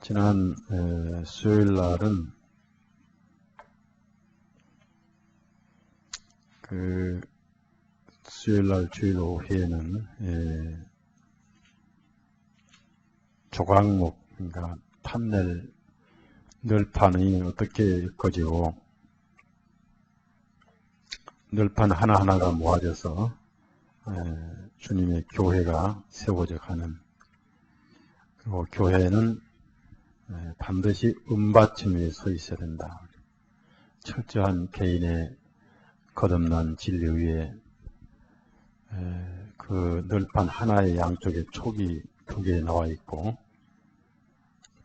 지난 수요일 날은 수요일 날 주일 오후에는 조각목, 그러니까 판넬 널판이 어떻게 이루어지고 널판 하나하나가 모아져서 주님의 교회가 세워져 가는, 그리고 교회는 반드시 은받침 위에 서 있어야 된다. 철저한 개인의 거듭난 진리 위에 그 널판 하나의 양쪽에 촉이 2개 나와 있고,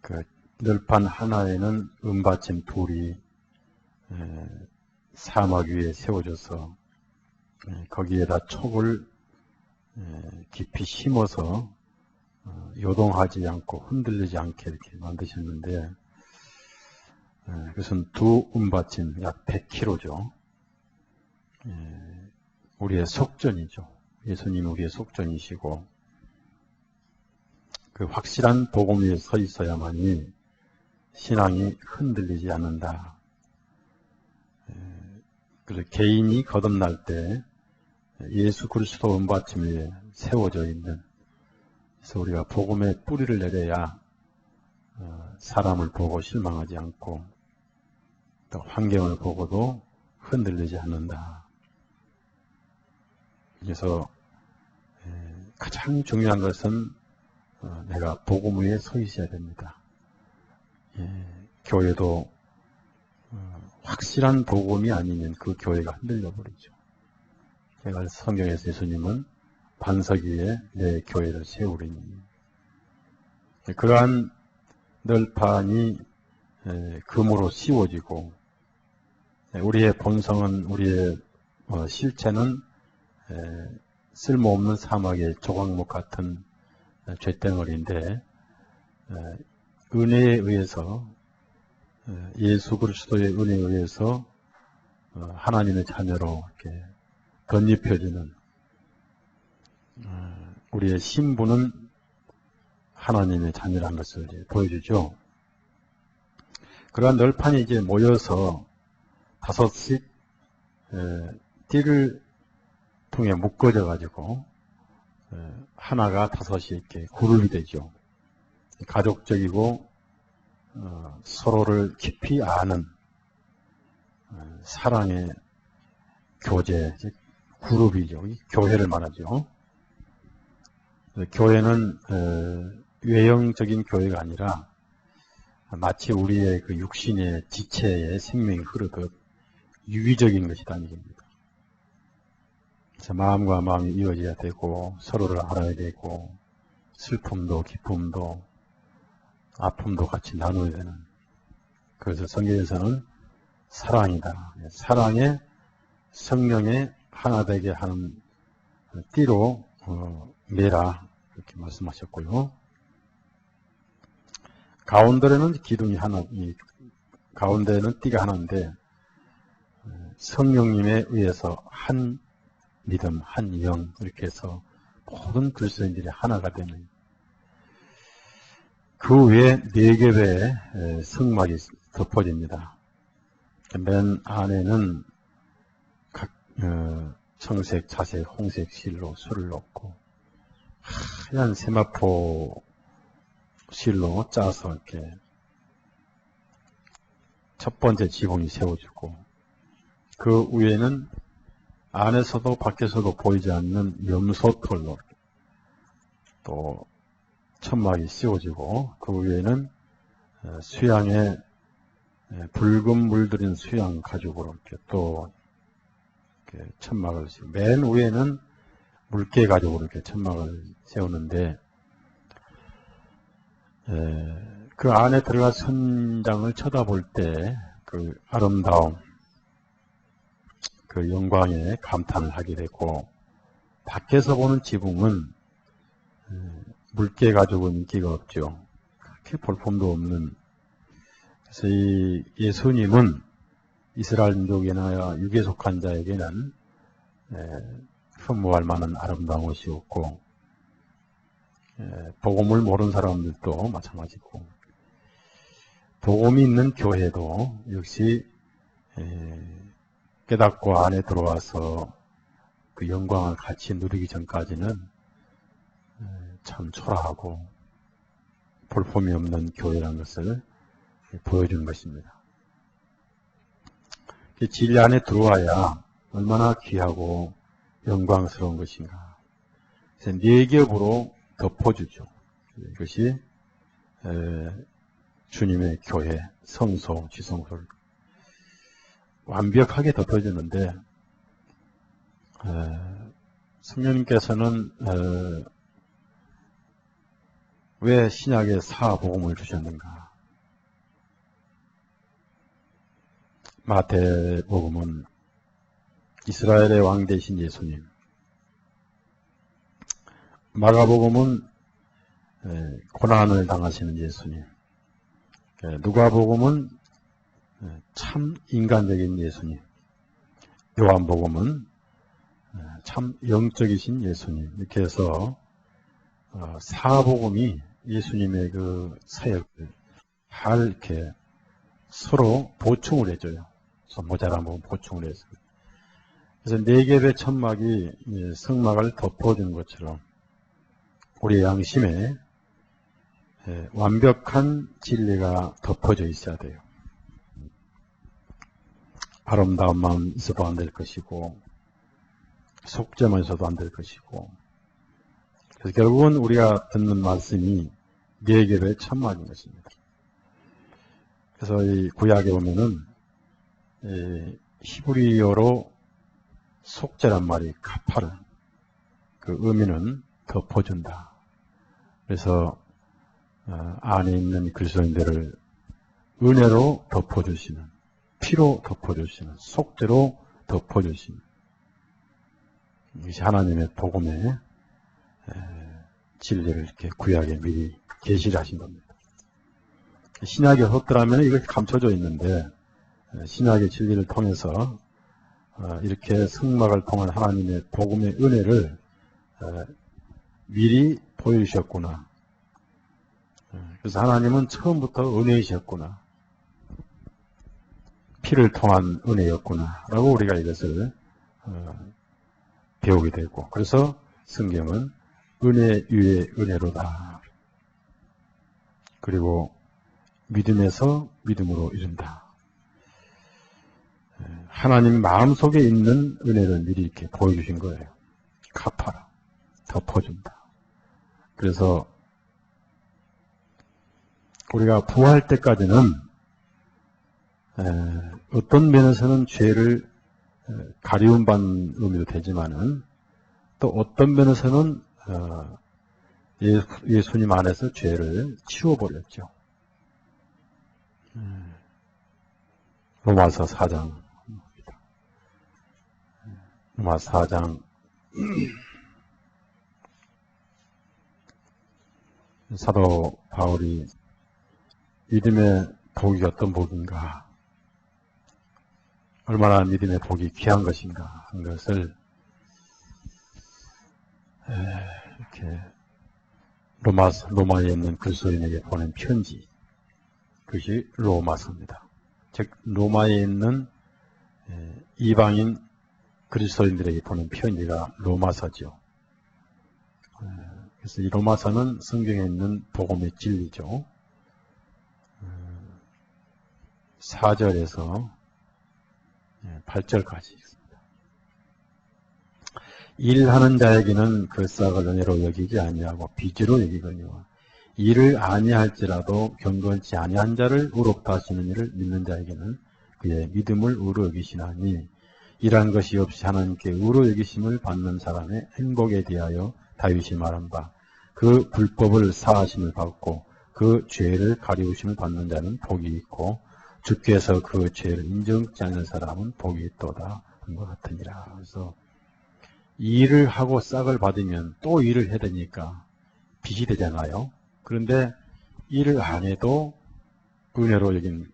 그 널판 하나에는 은받침 2이 사막 위에 세워져서 거기에다 촉을 깊이 심어서 요동하지 않고 흔들리지 않게 이렇게 만드셨는데, 그것은 2 은받침 약 100kg죠. 우리의 속전이죠. 예수님이 우리의 속전이시고, 그 확실한 복음 위에 서 있어야만이 신앙이 흔들리지 않는다. 그래서 개인이 거듭날 때 예수 그리스도 은받침 위에 세워져 있는, 그래서 우리가 복음의 뿌리를 내려야 사람을 보고 실망하지 않고 또 환경을 보고도 흔들리지 않는다. 그래서 가장 중요한 것은 내가 복음 위에 서 있어야 됩니다. 교회도 확실한 복음이 아니면 그 교회가 흔들려 버리죠. 제가 성경에서 예수님은 반석 위에 내 교회를 세우리니, 그러한 널판이 금으로 씌워지고, 우리의 본성은, 우리의 실체는 쓸모없는 사막의 조각목 같은 쇳덩어리인데, 은혜에 의해서, 예수 그리스도의 은혜에 의해서 하나님의 자녀로 이렇게 덧입혀지는, 우리의 신분은 하나님의 자녀라는 것을 이제 보여주죠. 그러한 널판이 이제 모여서 5씩 띠를 통해 묶어져 가지고 하나가 5이 이렇게 그룹이 되죠. 가족적이고 서로를 깊이 아는 사랑의 교제, 그룹이죠. 교회를 말하죠. 교회는 외형적인 교회가 아니라 마치 우리의 그 육신의 지체의 생명이 흐르듯 유기적인 것이라는 얘기입니다. 그래서 마음과 마음이 이어져야 되고, 서로를 알아야 되고, 슬픔도 기쁨도 아픔도 같이 나눠야 되는, 그래서 성경에서는 사랑이다. 사랑의 성령의 하나 되게 하는 띠로 매라, 이렇게 말씀하셨고요. 가운데는 기둥이 하나, 가운데는 띠가 하나인데, 성령님에 의해서 한 믿음, 한 영, 이렇게 해서 모든 그리스도인들이 하나가 되는, 그 위에 4겹의 성막이 덮어집니다. 맨 안에는 각 청색, 자색, 홍색 실로 술을 넣고 하얀 세마포 실로 짜서 이렇게 첫 번째 지붕이 세워지고, 그 위에는 안에서도 밖에서도 보이지 않는 염소털로 또 천막이 씌워지고, 그 위에는 수양에 붉은 물들인 수양 가죽으로 이렇게 또 이렇게 천막을 씌우고, 맨 위에는 물개 가죽으로 이렇게 천막을 세우는데, 그 안에 들어가 선장을 쳐다볼 때 그 아름다움, 그 영광에 감탄을 하게 되고, 밖에서 보는 지붕은 물개 가죽은 인기가 없죠. 그렇게 볼품도 없는. 그래서 이 예수님은 이스라엘 민족이나 육에 속한 자에게는 흠모할 만한 아름다운 것이었고, 복음을 모르는 사람들도 마찬가지고, 복음이 있는 교회도 역시 깨닫고 안에 들어와서 그 영광을 같이 누리기 전까지는 참 초라하고 볼품이 없는 교회라는 것을 보여주는 것입니다. 진리 안에 들어와야 얼마나 귀하고 영광스러운 것인가. 그래서 4겹으로 덮어주죠. 이것이 주님의 교회, 성소, 지성소를 완벽하게 덮어주는데, 성령님께서는 왜 신약에 사복음을 주셨는가? 마태복음은 이스라엘의 왕 되신 예수님, 마가복음은 고난을 당하시는 예수님, 누가복음은 참 인간적인 예수님, 요한복음은 참 영적이신 예수님, 이렇게 해서 사복음이 예수님의 그 사역을 잘 이렇게 서로 보충을 해줘요. 그래서 모자란 부분 보충을 해서. 그래서 4겹의 천막이 성막을 덮어주는 것처럼 우리의 양심에 완벽한 진리가 덮어져 있어야 돼요. 아름다움만 있어도 안 될 것이고, 속죄만 있어도 안 될 것이고, 그래서 결국은 우리가 듣는 말씀이 4겹의 천막인 것입니다. 그래서 이 구약에 보면은 히브리어로 속죄란 말이 카파르, 그 의미는 덮어준다. 그래서 안에 있는 그리스도인들을 은혜로 덮어주시는, 피로 덮어주시는, 속죄로 덮어주시는, 이것이 하나님의 복음의 진리를 이렇게 구약에 미리 계시를 하신 겁니다. 신약에 없더라면 이렇게 감춰져 있는데, 신약의 진리를 통해서 이렇게 성막을 통한 하나님의 복음의 은혜를 미리 보여주셨구나. 그래서 하나님은 처음부터 은혜이셨구나. 피를 통한 은혜였구나. 라고 우리가 이것을 배우게 되고, 그래서 성경은 은혜 위에 은혜로다. 그리고 믿음에서 믿음으로 이른다. 하나님 마음속에 있는 은혜를 미리 이렇게 보여주신 거예요. 카파라, 덮어준다. 그래서 우리가 부활할 때까지는 어떤 면에서는 죄를 가리움받는 의미도 되지만은, 또 어떤 면에서는 예수님 안에서 죄를 치워버렸죠. 로마서 4장, 로마서 4장 사도 바울이 믿음의 복이 어떤 복인가, 얼마나 믿음의 복이 귀한 것인가 하는 것을 이렇게 로마에 있는 그리스도인에게 보낸 편지, 그것이 로마서입니다. 즉 로마에 있는 이방인 그리스도인들에게 보낸 편지가 로마서죠. 그래서 이 로마서는 성경에 있는 복음의 진리죠. 4절에서 8절까지 있습니다. 일하는 자에게는 그 싹을 은혜로 여기지 아니하고 빚으로 여기거니와, 일을 아니할지라도 경건치 아니한 자를 의롭다 하시는 이를 믿는 자에게는 그의 믿음을 의로 여기시나니, 일한 것이 없이 하나님께 의로 여기심을 받는 사람의 행복에 대하여 다윗이 말한 바, 그 불법을 사하심을 받고 그 죄를 가리우심을 받는 자는 복이 있고 주께서 그 죄를 인정치 않는 사람은 복이 있도다 한 것 같으니라. 그래서 일을 하고 싹을 받으면 또 일을 해야 되니까 빚이 되잖아요. 그런데 일을 안 해도 은혜로 여긴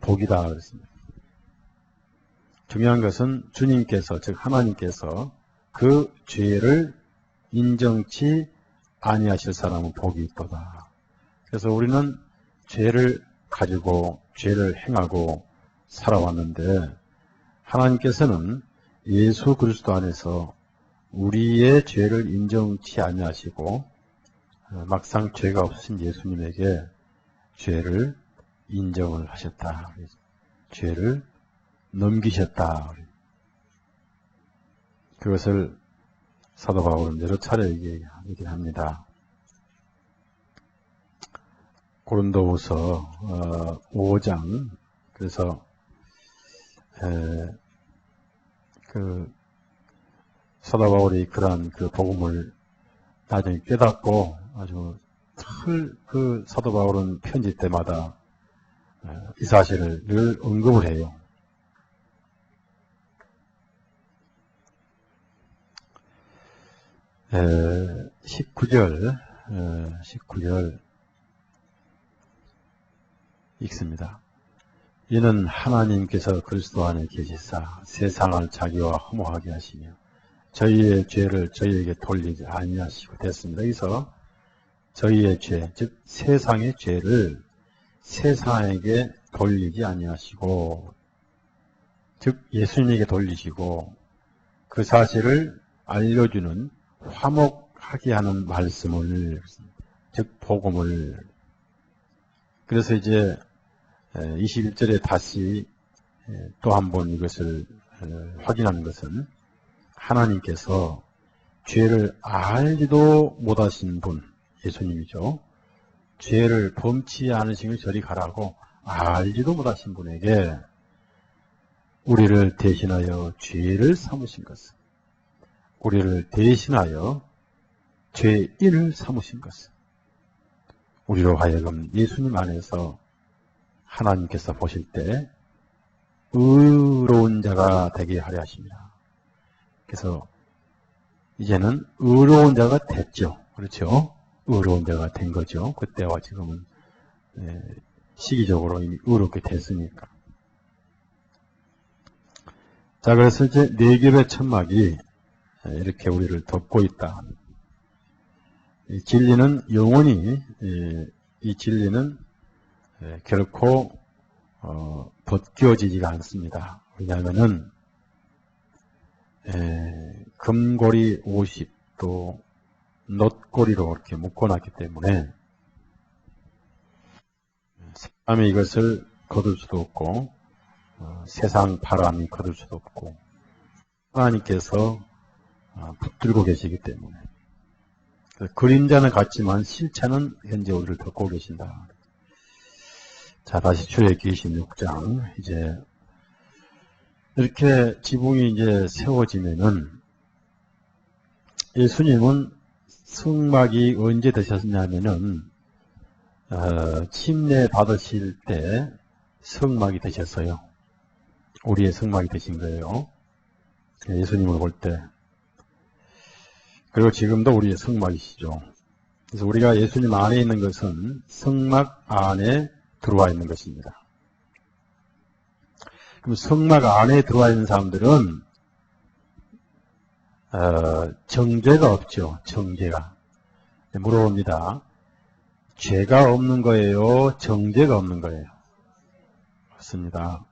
복이다 그랬습니다. 중요한 것은 주님께서, 즉 하나님께서 그 죄를 인정치 아니하실 사람은 복이 있도다. 그래서 우리는 죄를 가지고 죄를 행하고 살아왔는데 하나님께서는 예수 그리스도 안에서 우리의 죄를 인정치 아니하시고 막상 죄가 없으신 예수님에게 죄를 인정을 하셨다. 죄를 넘기셨다. 그것을 사도 바울은 여러 차례 얘기를 합니다. 고린도후서 5장 그래서 사도 바울이 그러한 그 복음을 나중에 깨닫고 아주 그 사도 바울은 편지 때마다 이 사실을 늘 언급을 해요. 에, 19절 읽습니다. 이는 하나님께서 그리스도 안에 계시사 세상을 자기와 허무하게 하시며 저희의 죄를 저희에게 돌리지 아니하시고 됐습니다. 여기서 저희의 죄, 즉 세상의 죄를 세상에게 돌리지 아니하시고, 즉 예수님에게 돌리시고 그 사실을 알려주는 화목하게 하는 말씀을, 즉 복음을. 그래서 이제 21절에 다시 또 한 번 이것을 확인하는 것은 하나님께서 죄를 알지도 못하신 분, 예수님이죠. 죄를 범치 않으시면 저리 가라고 알지도 못하신 분에게 우리를 대신하여 죄를 삼으신 것은, 우리를 대신하여 죄인을 삼으신 것은 우리로 하여금 예수님 안에서 하나님께서 보실 때 의로운 자가 되게 하려 하십니다. 그래서 이제는 의로운 자가 됐죠. 그렇죠? 의로운 자가 된 거죠. 그때와 지금은 시기적으로 이미 의롭게 됐으니까. 자, 그래서 이제 네 겹의 천막이 이렇게 우리를 덮고 있다. 이 진리는 영원히, 이 진리는 결코 벗겨지지가 않습니다. 왜냐하면은 금고리 50도 놋고리로 이렇게 묶어놨기 때문에 사람이 이것을 거둘 수도 없고 세상 바람이 거둘 수도 없고 하나님께서 붙들고 계시기 때문에 그림자는 같지만 실체는 현재 우리를 덮고 계신다. 자, 다시 출애굽기 26장. 이제 이렇게 지붕이 이제 세워지면은 예수님은 승막이 언제 되셨냐면은 침례 받으실 때 승막이 되셨어요. 우리의 승막이 되신 거예요. 예수님을 볼 때. 그리고 지금도 우리의 승막이시죠. 그래서 우리가 예수님 안에 있는 것은 승막 안에 들어와 있는 것입니다. 그럼 성막 안에 들어와 있는 사람들은 정죄가 없죠. 정죄가. 물어봅니다. 죄가 없는 거예요? 정죄가 없는 거예요? 맞습니다.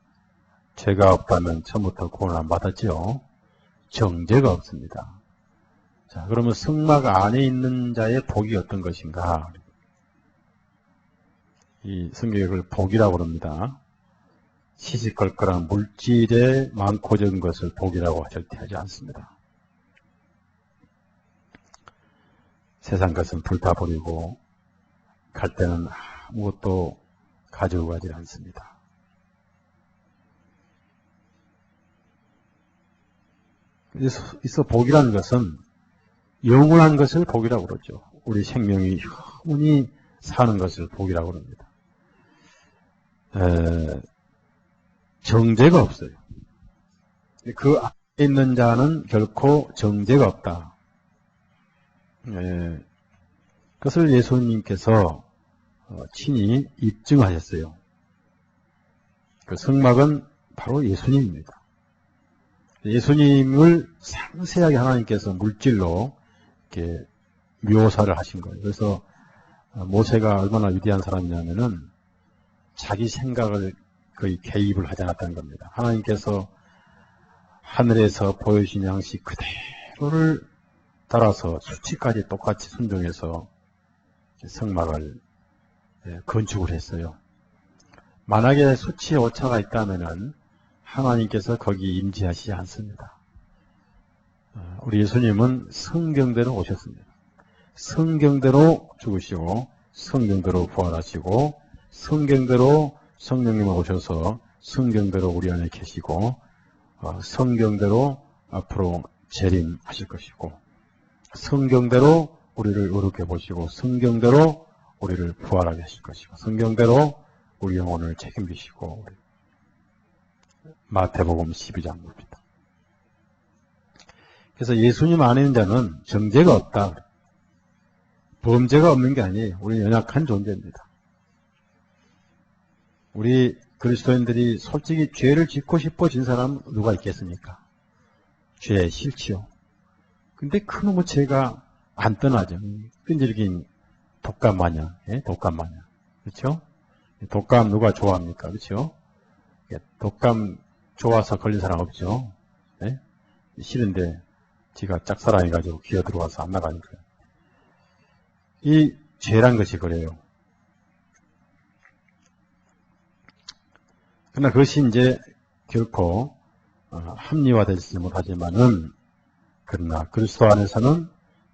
죄가 없다면 처음부터 구원을 안 받았죠. 정죄가 없습니다. 자, 그러면 성막 안에 있는 자의 복이 어떤 것인가? 이 성경에 그걸 복이라고 합니다. 시시껄껄한 물질에 많고 적은 것을 복이라고 절대 하지 않습니다. 세상 것은 불타버리고 갈 때는 아무것도 가지고 가지 않습니다. 그래서 복이라는 것은 영원한 것을 복이라고 그러죠. 우리 생명이 영원히 사는 것을 복이라고 합니다. 정죄가 없어요. 그 안에 있는 자는 결코 정죄가 없다. 그것을 예수님께서 친히 입증하셨어요. 그 성막은 바로 예수님입니다. 예수님을 상세하게 하나님께서 물질로 이렇게 묘사를 하신 거예요. 그래서 모세가 얼마나 위대한 사람이냐면은 자기 생각을 거의 개입을 하지 않았다는 겁니다. 하나님께서 하늘에서 보여주신 양식 그대로를 따라서 수치까지 똑같이 순종해서 성막을 건축을 했어요. 만약에 수치에 오차가 있다면은 하나님께서 거기 임재하시지 않습니다. 우리 예수님은 성경대로 오셨습니다. 성경대로 죽으시고 성경대로 부활하시고 성경대로 성령님을 오셔서 성경대로 우리 안에 계시고 성경대로 앞으로 재림하실 것이고 성경대로 우리를 의롭게 보시고 성경대로 우리를 부활하게 하실 것이고 성경대로 우리 영혼을 책임지시고 마태복음 12장 봅니다. 그래서 예수님 안에 있는 자는 정죄가 없다. 범죄가 없는 게 아니에요. 우리는 연약한 존재입니다. 우리 그리스도인들이 솔직히 죄를 짓고 싶어진 사람 누가 있겠습니까? 죄 싫지요. 근데 그놈의 죄가 안 떠나죠. 끈질긴 독감 마냥, 독감 마냥. 그렇죠? 독감 누가 좋아합니까? 그렇죠? 독감 좋아서 걸린 사람 없죠? 네? 싫은데 지가 짝사랑해가지고 기어 들어와서 안 나가니까. 이 죄란 것이 그래요. 그러나 그것이 이제 결코 합리화되지 못하지만은 그러나 그리스도 안에서는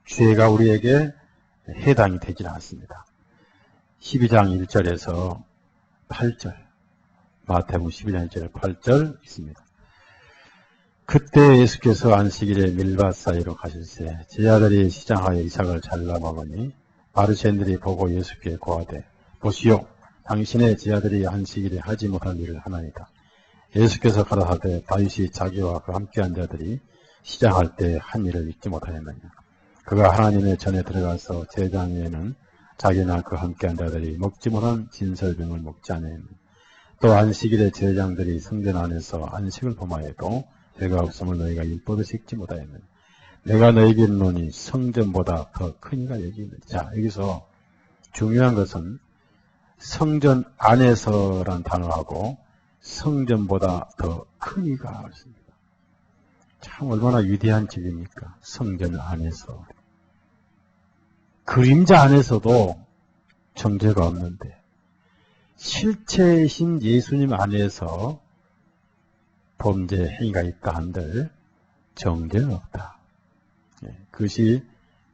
죄가 우리에게 해당이 되지 않습니다. 12장 1절에서 8절 마태복음 12장 1절에 8절 있습니다. 그때 예수께서 안식일에 밀밭 사이로 가실새 제자들이 시장하여 이삭을 잘라 먹으니 바리새인들이 보고 예수께 고하되 보시오 당신의 제자들이 안식일에 하지 못할 일을 하나이다. 예수께서 가라사대 다윗이 자기와 그 함께한 자들이 시장할 때 한 일을 잊지 못하였느냐. 그가 하나님의 전에 들어가서 제장 위에는 자기나 그 함께한 자들이 먹지 못한 진설병을 먹지 않았느냐. 또 안식일에 제장들이 성전 안에서 안식을 범하여도 죄가 없음을 너희가 율법에 읽지 못하였느냐. 내가 너희에게 이르노니 성전보다 더 큰 이가 여기 있느냐. 자, 여기서 중요한 것은 성전 안에서란 단어하고 성전보다 더 큰 이가 있습니다. 참 얼마나 위대한 집입니까? 성전 안에서. 그림자 안에서도 정죄가 없는데 실체이신 예수님 안에서 범죄 행위가 있다 한들 정죄는 없다. 그것이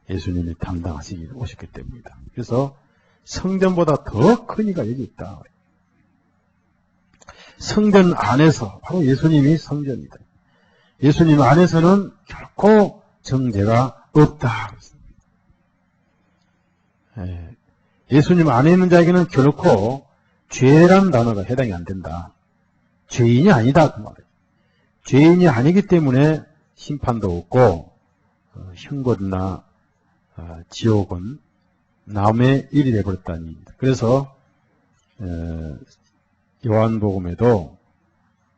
예수님이 담당하시기 오셨기 때문입니다. 그래서 성전보다 더 큰 이가 여기 있다. 성전 안에서 바로 예수님이 성전이다. 예수님 안에서는 결코 정죄가 없다. 예수님 안에 있는 자에게는 결코 죄란 단어가 해당이 안 된다. 죄인이 아니다 그 말이에요. 죄인이 아니기 때문에 심판도 없고 형벌이나 지옥은 남의 일이 되어버렸다는 얘기입니다. 그래서 요한복음에도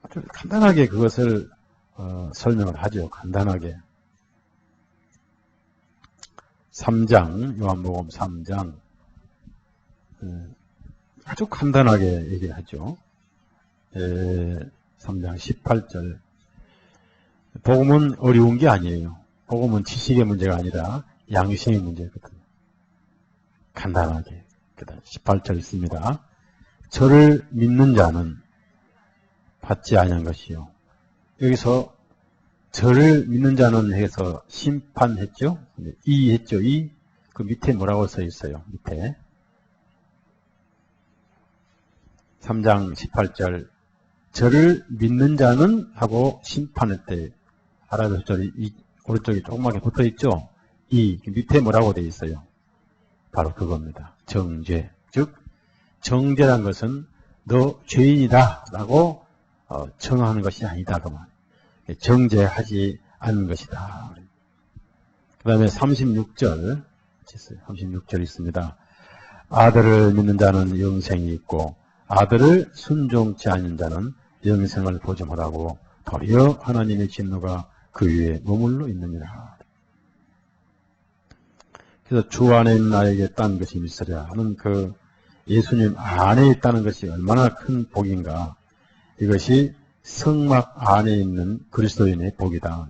아주 간단하게 그것을 설명을 하죠. 간단하게 3장 요한복음 3장 아주 간단하게 얘기를 하죠. 3장 18절 복음은 어려운 게 아니에요. 복음은 지식의 문제가 아니라 양심의 문제거든요. 간단하게 18절 있습니다. 저를 믿는 자는 받지 아니한 것이요. 여기서 저를 믿는 자는 해서 심판했죠. 이 했죠. 이 그 밑에 뭐라고 써 있어요. 밑에 3장 18절 저를 믿는 자는 하고 심판할 때 아랍어 절이 오른쪽에 조그맣게 붙어 있죠. 이 밑에 뭐라고 되어 있어요. 바로 그겁니다. 정죄. 즉 정죄란 것은 너 죄인이다 라고 정하는 것이 아니다. 그 말. 정죄하지 않는 것이다. 그 다음에 36절 36절 있습니다. 아들을 믿는 자는 영생이 있고 아들을 순종치 않는 자는 영생을 보지 못하고 도리어 하나님의 진노가 그 위에 머물러 있느니라. 그래서 주 안에 있는 나에게 딴 것이 있으랴 하는 그 예수님 안에 있다는 것이 얼마나 큰 복인가. 이것이 성막 안에 있는 그리스도인의 복이다.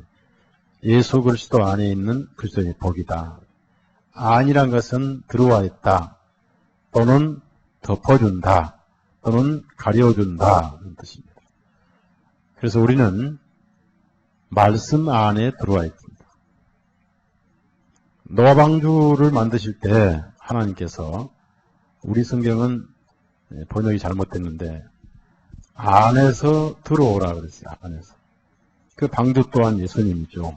예수 그리스도 안에 있는 그리스도인의 복이다. 안이란 것은 들어와 있다. 또는 덮어준다. 또는 가려준다. 그런 뜻입니다. 그래서 우리는 말씀 안에 들어와 있습니다. 노아방주를 만드실 때 하나님께서 우리 성경은 번역이 잘못됐는데 안에서 들어오라 그랬어요. 안에서. 그 방주 또한 예수님이죠.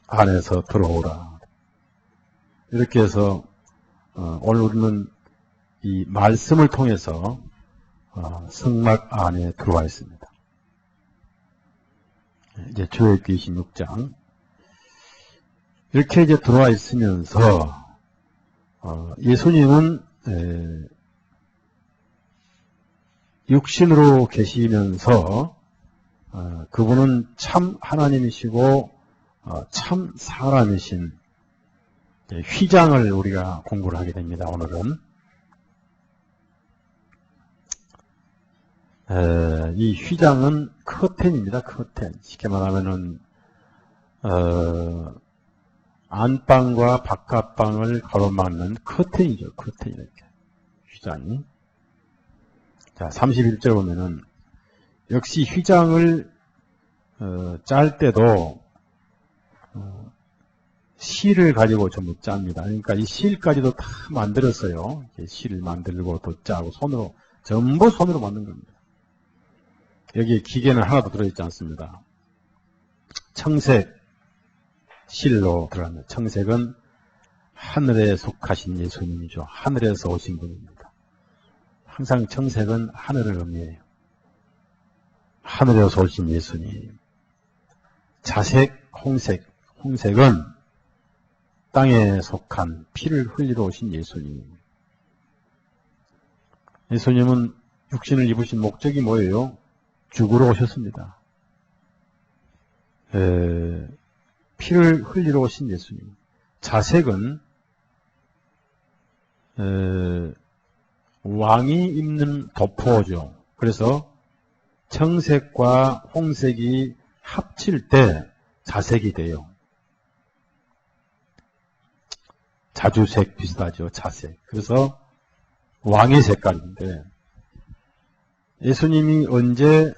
안에서 들어오라. 이렇게 해서 오늘 우리는 이 말씀을 통해서 성막 안에 들어와 있습니다. 이제 출애굽기 26장 이렇게 이제 들어와 있으면서 예수님은 육신으로 계시면서 그분은 참 하나님이시고 참 사람이신 휘장을 우리가 공부를 하게 됩니다. 오늘은 이 휘장은 커튼입니다. 커튼. 쉽게 말하면은 안방과 바깥방을 가로막는 커튼이죠. 커튼 이렇게 휘장이. 자, 31절 보면은 역시 휘장을 짤 때도 실을 가지고 전부 짭니다. 그러니까 이 실까지도 다 만들었어요. 실을 만들고 또 짜고 전부 손으로 만든 겁니다. 여기에 기계는 하나도 들어있지 않습니다. 청색 실로 들어갑니다. 청색은 하늘에 속하신 예수님이죠. 하늘에서 오신 분입니다. 항상 청색은 하늘을 의미해요. 하늘에서 오신 예수님. 자색, 홍색. 홍색은 땅에 속한 피를 흘리러 오신 예수님. 예수님은 육신을 입으신 목적이 뭐예요? 죽으러 오셨습니다. 피를 흘리러 오신 예수님. 자색은 왕이 입는 도포죠. 그래서 청색과 홍색이 합칠 때 자색이 돼요. 자주색 비슷하죠. 자색. 그래서 왕의 색깔인데 예수님이 언제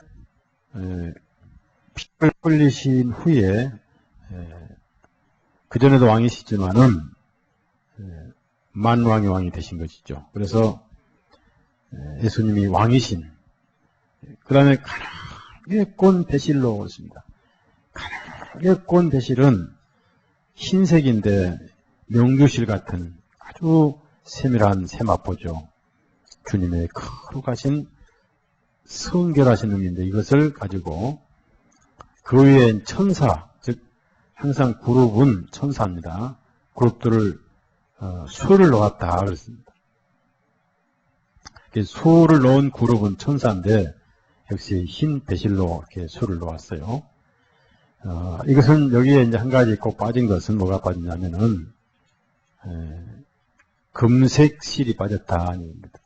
피를 흘리신 후에 그전에도 왕이시지만은 만왕의 왕이 되신 것이죠. 그래서 예수님이 왕이신 그 다음에 가늘게 꼰 배실로 오십니다. 가늘게 꼰 배실은 흰색인데 명주실 같은 아주 세밀한 세마포죠. 주님의 거룩하신 성결하신 의미인데 이것을 가지고 그 위에 천사, 즉 항상 그룹은 천사입니다. 그룹들을 수를 놓았다 그랬습니다. 수를 놓은 그룹은 천사인데 역시 흰 배실로 이렇게 수를 놓았어요. 이것은 여기에 이제 한 가지 꼭 빠진 것은 뭐가 빠지냐면은 금색 실이 빠졌다 아닙니다.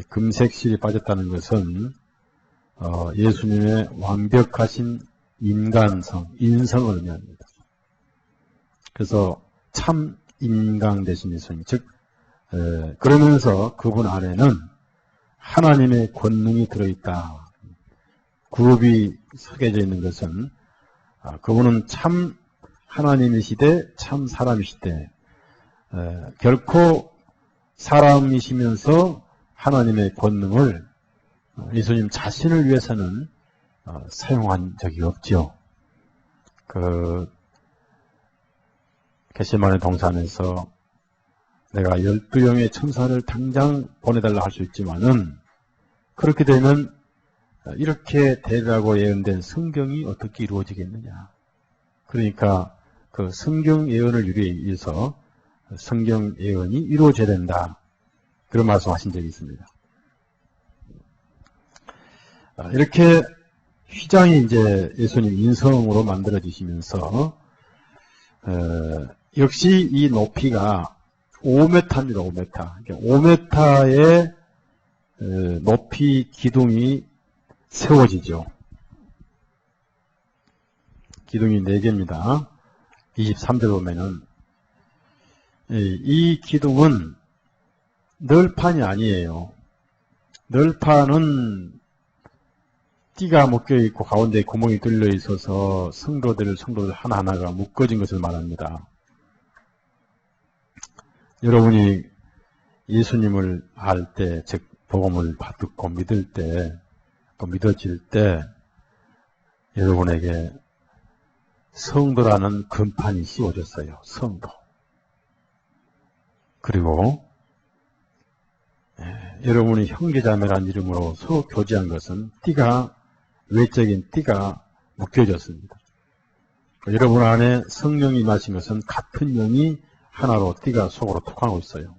금색 실이 빠졌다는 것은 예수님의 완벽하신 인간성, 인성을 의미합니다. 그래서 참 인간 되신 예수님, 즉 그러면서 그분 안에는 하나님의 권능이 들어있다. 그룹이 새겨져 있는 것은 그분은 참 하나님이시되 참 사람이시되 결코 사람이시면서 하나님의 권능을 예수님 자신을 위해서는 사용한 적이 없죠. 겟세마네 동산에서 내가 12명의 천사를 당장 보내달라 할 수 있지만은 그렇게 되면 이렇게 되라고 예언된 성경이 어떻게 이루어지겠느냐. 그러니까 그 성경 예언을 위해서 성경 예언이 이루어져야 된다. 그런 말씀하신 적이 있습니다. 이렇게 휘장이 이제 예수님 인성으로 만들어지시면서 역시 이 높이가 5m입니다. 5m. 5m의 높이 기둥이 세워지죠. 기둥이 4개입니다. 23절 보면은 이 기둥은 널판이 아니에요. 널판은 띠가 묶여있고 가운데 구멍이 뚫려 있어서 성도들 하나하나가 묶어진 것을 말합니다. 여러분이 예수님을 알 때, 즉 복음을 받고 믿을 때, 또 믿어질 때 여러분에게 성도라는 금판이 씌워졌어요. 성도. 그리고 여러분이 형제자매라는 이름으로 서로 교제한 것은 띠가, 외적인 띠가 묶여졌습니다. 여러분 안에 성령이 임하신 것은 같은 영이 하나로 띠가 속으로 톡하고 있어요.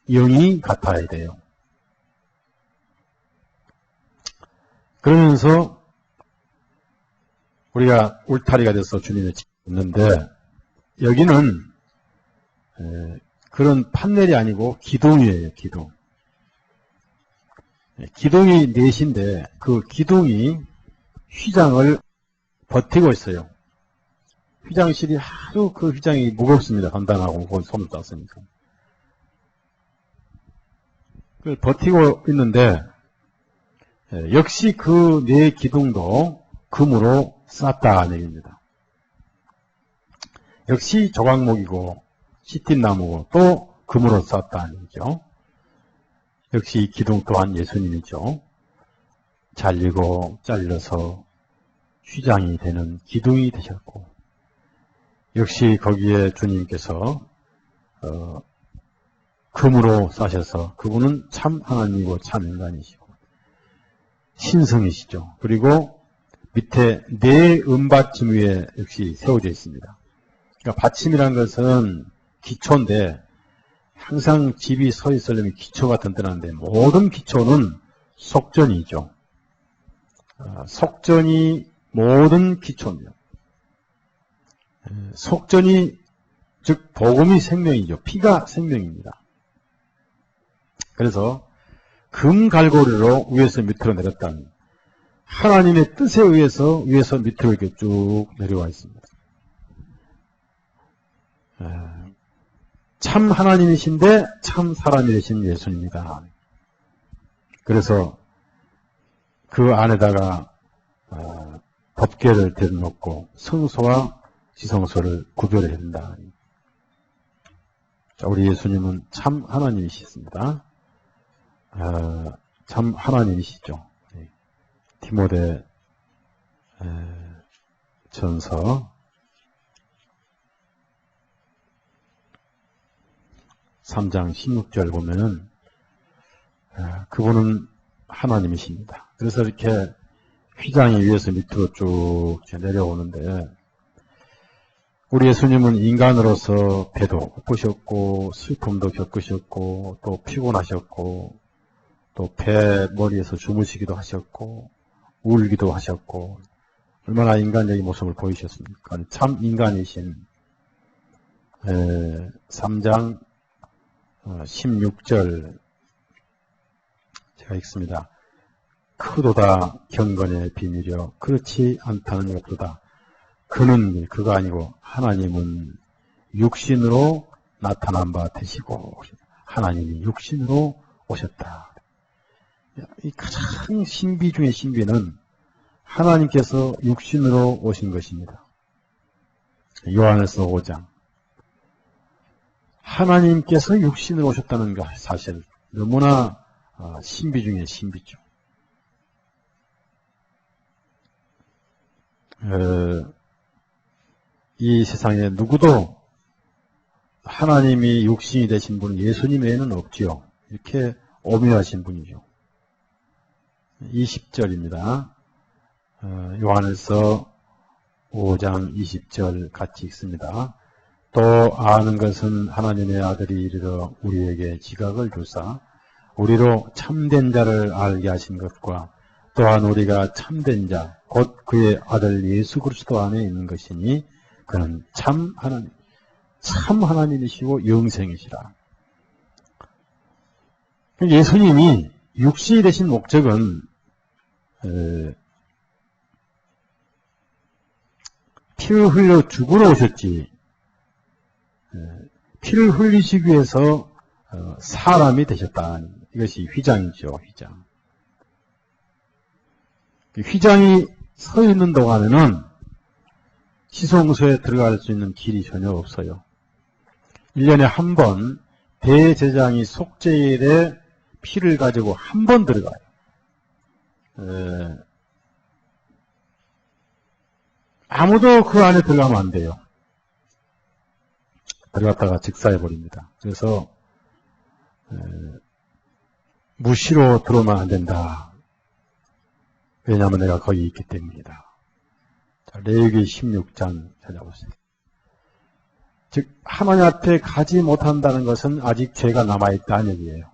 영이 같아야 돼요. 그러면서 우리가 울타리가 돼서 주님을 짓는데 여기는 그런 판넬이 아니고 기둥이에요. 기둥. 기둥이 넷인데 그 기둥이 휘장을 버티고 있어요. 휘장실이 아주 그 휘장이 무겁습니다. 단단하고 손을 땄으니까. 그걸 버티고 있는데 역시 그 네 기둥도 금으로 쌌다는 얘기입니다. 역시 조각목이고 시틴나무고 또 금으로 쌌다는 얘기죠. 역시 이 기둥 또한 예수님이죠. 잘리고 잘려서 휘장이 되는 기둥이 되셨고 역시 거기에 주님께서 금으로 싸셔서 그분은 참 하나님이고 참 인간이시고 신성이시죠. 그리고 밑에 네 은받침 위에 역시 세워져 있습니다. 그러니까 받침이란 것은 기초인데 항상 집이 서 있으려면 기초가 든든한데 모든 기초는 속전이죠. 속전이 모든 기초입니다. 속전이 즉 복음이 생명이죠. 피가 생명입니다. 그래서 금갈고리로 위에서 밑으로 내렸다는 하나님의 뜻에 의해서 위에서 밑으로 이렇게 쭉 내려와 있습니다. 참 하나님이신데 참 사람이 되신 예수님이다. 그래서 그 안에다가 덮개를 대놓고 성소와 지성소를 구별해야 된다. 자, 우리 예수님은 참 하나님이시습니다. 참 하나님이시죠. 디모데 전서 3장 16절 보면은 그분은 하나님이십니다. 그래서 이렇게 휘장이 위에서 밑으로 쭉 내려오는데 우리 예수님은 인간으로서 배도 고프셨고 슬픔도 겪으셨고 또 피곤하셨고 또 배 머리에서 주무시기도 하셨고 울기도 하셨고 얼마나 인간적인 모습을 보이셨습니까? 참 인간이신 3장 16절 제가 읽습니다. 크도다 경건의 비밀이여 그렇지 않다는 것보다 그는 그가 아니고 하나님은 육신으로 나타난 바 되시고 하나님이 육신으로 오셨다. 이 가장 신비 중의 신비는 하나님께서 육신으로 오신 것입니다. 요한에서 5장 하나님께서 육신으로 오셨다는 것 사실 너무나 신비 중의 신비죠. 이 세상에 누구도 하나님이 육신이 되신 분은 예수님 외에는 없지요. 이렇게 오묘하신 분이죠. 20절입니다. 요한에서 5장 20절 같이 읽습니다. 또 아는 것은 하나님의 아들이 이르러 우리에게 지각을 주사 우리로 참된 자를 알게 하신 것과 또한 우리가 참된 자 곧 그의 아들 예수 그리스도 안에 있는 것이니 그는 참 하나님이시고 영생이시라. 예수님이 육신이 되신 목적은 피를 흘려 죽으러 오셨지, 피를 흘리시기 위해서 사람이 되셨다. 이것이 휘장이죠, 휘장. 휘장이 서 있는 동안에는 시성소에 들어갈 수 있는 길이 전혀 없어요. 1년에 한 번 대제장이 속죄일에 피를 가지고 한 번 들어가요. 아무도 그 안에 들어가면 안 돼요. 들어갔다가 직사해버립니다. 그래서 무시로 들어오면 안 된다. 왜냐하면 내가 거기 있기 때문이다. 자, 레위기 16장 찾아보세요. 즉 하나님 앞에 가지 못한다는 것은 아직 죄가 남아있다는 얘기예요.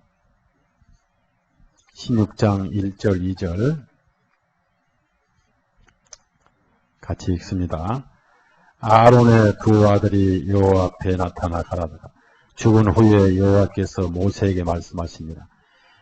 16장 1절 2절 같이 읽습니다. 아론의 두 아들이 여호와 앞에 나타나 가라다가 죽은 후에 여호와께서 모세에게 말씀하십니다.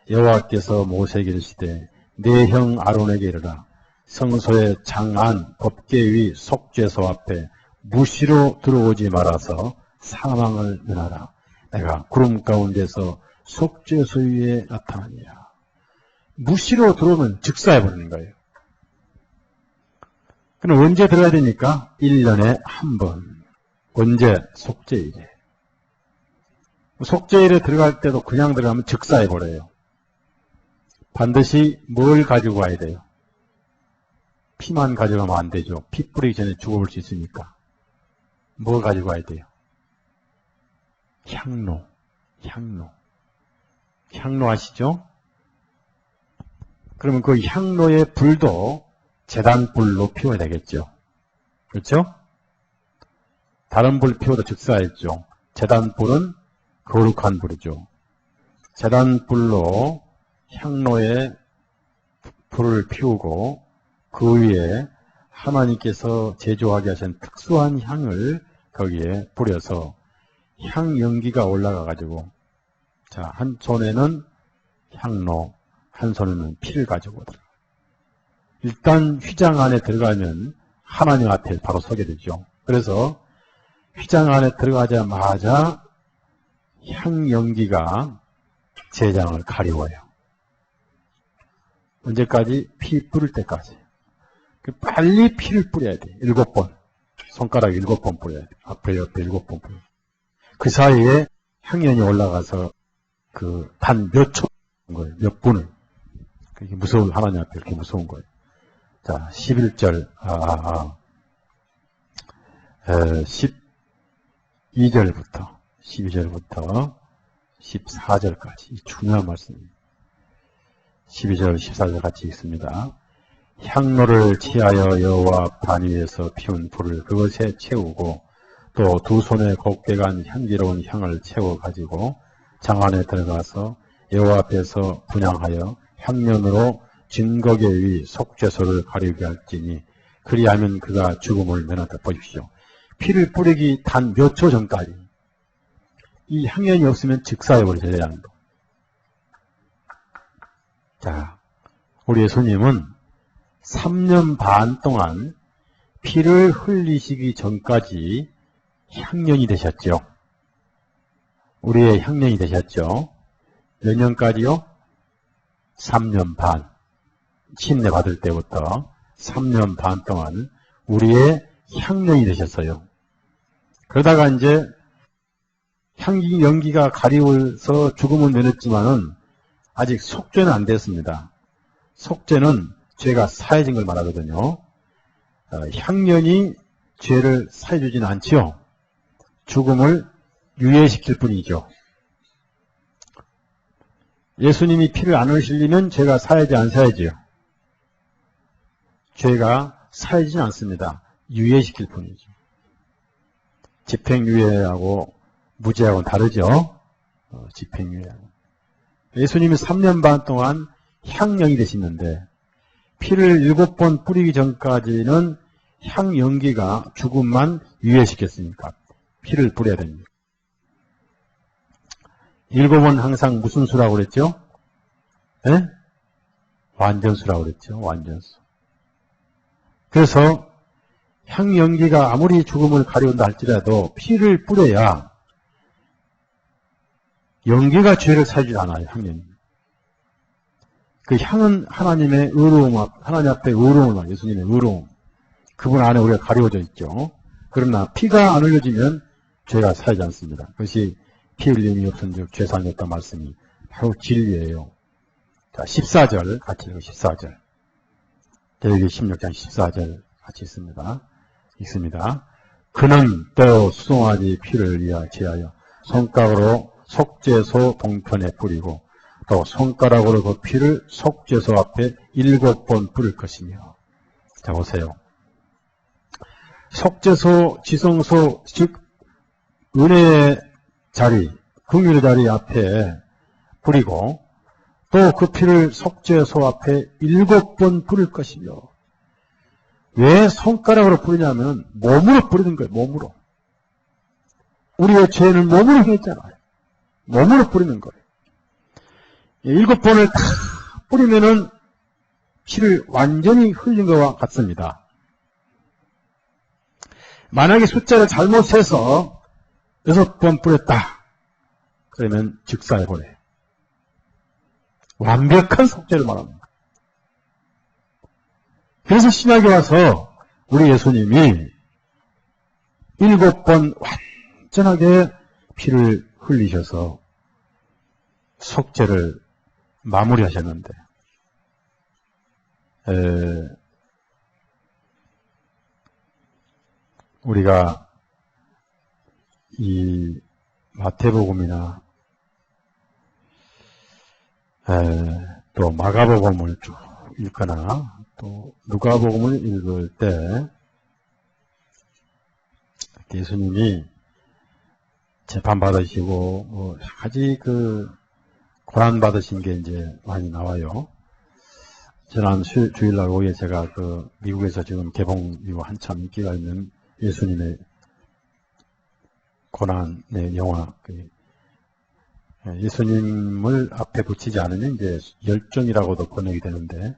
여호와께서 모세에게 이르시되 네 형 아론에게 이르라. 성소의 장안 법궤 위 속죄소 앞에 무시로 들어오지 말아서 사망을 면하라. 내가 구름 가운데서 속죄소 위에 나타나니라. 무시로 들어오면 즉사해버리는 거예요. 그럼 언제 들어가야 되니까? 1년에 한 번. 언제? 속죄일에. 속죄일에 들어갈 때도 그냥 들어가면 즉사해버려요. 반드시 뭘 가지고 와야 돼요? 피만 가져가면 안 되죠. 피 뿌리기 전에 죽어볼 수 있으니까. 뭘 가지고 와야 돼요? 향로. 향로 아시죠? 그러면 그 향로의 불도 제단불로 피워야 되겠죠. 그렇죠? 다른 불 피워도 즉사했죠. 제단불은 거룩한 불이죠. 제단불로 향로에 불을 피우고 그 위에 하나님께서 제조하게 하신 특수한 향을 거기에 뿌려서 향 연기가 올라가 가지고, 자, 한 손에는 향로, 한 손에는 피를 가지고 들어가요. 일단 휘장 안에 들어가면 하나님 앞에 바로 서게 되죠. 그래서 휘장 안에 들어가자마자 향 연기가 제장을 가리워요. 언제까지? 피 뿌릴 때까지. 빨리 피를 뿌려야 돼. 7번. 손가락 7번 뿌려야 돼. 앞에 옆에 7번 뿌려야 돼. 그 사이에 향연이 올라가서 그 단 몇 초 거예요. 몇 분을. 그게 무서운, 하나님 앞에 이렇게 무서운 거예요. 자, 11절, 12절부터 14절까지. 이 중요한 말씀입니다. 12절, 14절 같이 읽습니다. 향로를 취하여 여호와 반 위에서 피운 불을 그것에 채우고 또 두 손에 곱게 간 향기로운 향을 채워 가지고 장 안에 들어가서 여호와 앞에서 분향하여 향년으로 진거계 위 속죄소를 가리우게 할지니 그리하면 그가 죽음을 면하다. 보십시오. 피를 뿌리기 단 몇 초 전까지 이 향연이 없으면 즉사해버리죠. 양도. 자, 우리 예수님은 3년 반 동안 피를 흘리시기 전까지 향년이 되셨죠. 우리의 향년이 되셨죠. 몇 년까지요? 3년 반. 침례 받을 때부터 3년 반 동안 우리의 향년이 되셨어요. 그러다가 이제 향기 연기가 가리워서 죽음을 면했지만은 아직 속죄는 안 됐습니다. 속죄는 죄가 사해진 걸 말하거든요. 향년이 죄를 사해주지는 않지요. 죽음을 유예시킬 뿐이죠. 예수님이 피를 안 흘리면 죄가 사해지 안 사해지요? 죄가 사해지진 않습니다. 유예시킬 뿐이죠. 집행유예하고 무죄하고는 다르죠. 집행유예하고. 예수님이 3년 반 동안 향령이 되시는데 피를 7번 뿌리기 전까지는 향연기가 죽음만 유예시켰으니까 피를 뿌려야 됩니다. 7은 항상 무슨 수라고 그랬죠? 예? 완전수라고 그랬죠. 완전수. 그래서 향연기가 아무리 죽음을 가려운다 할지라도 피를 뿌려야 연기가 죄를 살지 않아요. 향연기. 그 향은 하나님의 의로움, 하나님 앞에 의로움을, 예수님의 의로움. 그분 안에 우리가 가려져 있죠. 그러나 피가 안 흘려지면 죄가 살지 않습니다. 그것이 피 흘림이 없은즉 죄상이 없다 말씀이 바로 진리예요. 자, 14절 같이 읽어. 14절. 대개기 16장 14절 같이 읽습니다. 그는 또 수송아지 피를 제하여 손가락으로 속죄소 동편에 뿌리고 또 손가락으로 그 피를 속죄소 앞에 7번 뿌릴 것이며. 자, 보세요. 속죄소, 지성소, 즉 은혜의 자리, 긍휼의 자리 앞에 뿌리고 또 그 피를 속죄소 앞에 7번 뿌릴 것이며. 왜 손가락으로 뿌리냐면 몸으로 뿌리는 거예요. 몸으로. 우리의 죄는 몸으로 했잖아요. 몸으로 뿌리는 거예요. 7번을 다 뿌리면은 피를 완전히 흘린 것과 같습니다. 만약에 숫자를 잘못 세서 6번 뿌렸다. 그러면 즉사해버려요. 완벽한 속죄를 말합니다. 그래서 신약에 와서 우리 예수님이 7번 완전하게 피를 흘리셔서 속죄를 마무리하셨는데, 우리가 이 마태복음이나 또 마가복음을 쭉 읽거나 또 누가복음을 읽을 때 예수님이 재판받으시고 가지 고난받으신 게 이제 많이 나와요. 지난 주일날 오후에 제가 미국에서 지금 개봉 이후 한참 인기가 있는 예수님의 고난의 영화, 예수님을 앞에 붙이지 않으면 이제 열정이라고도 번역이 되는데,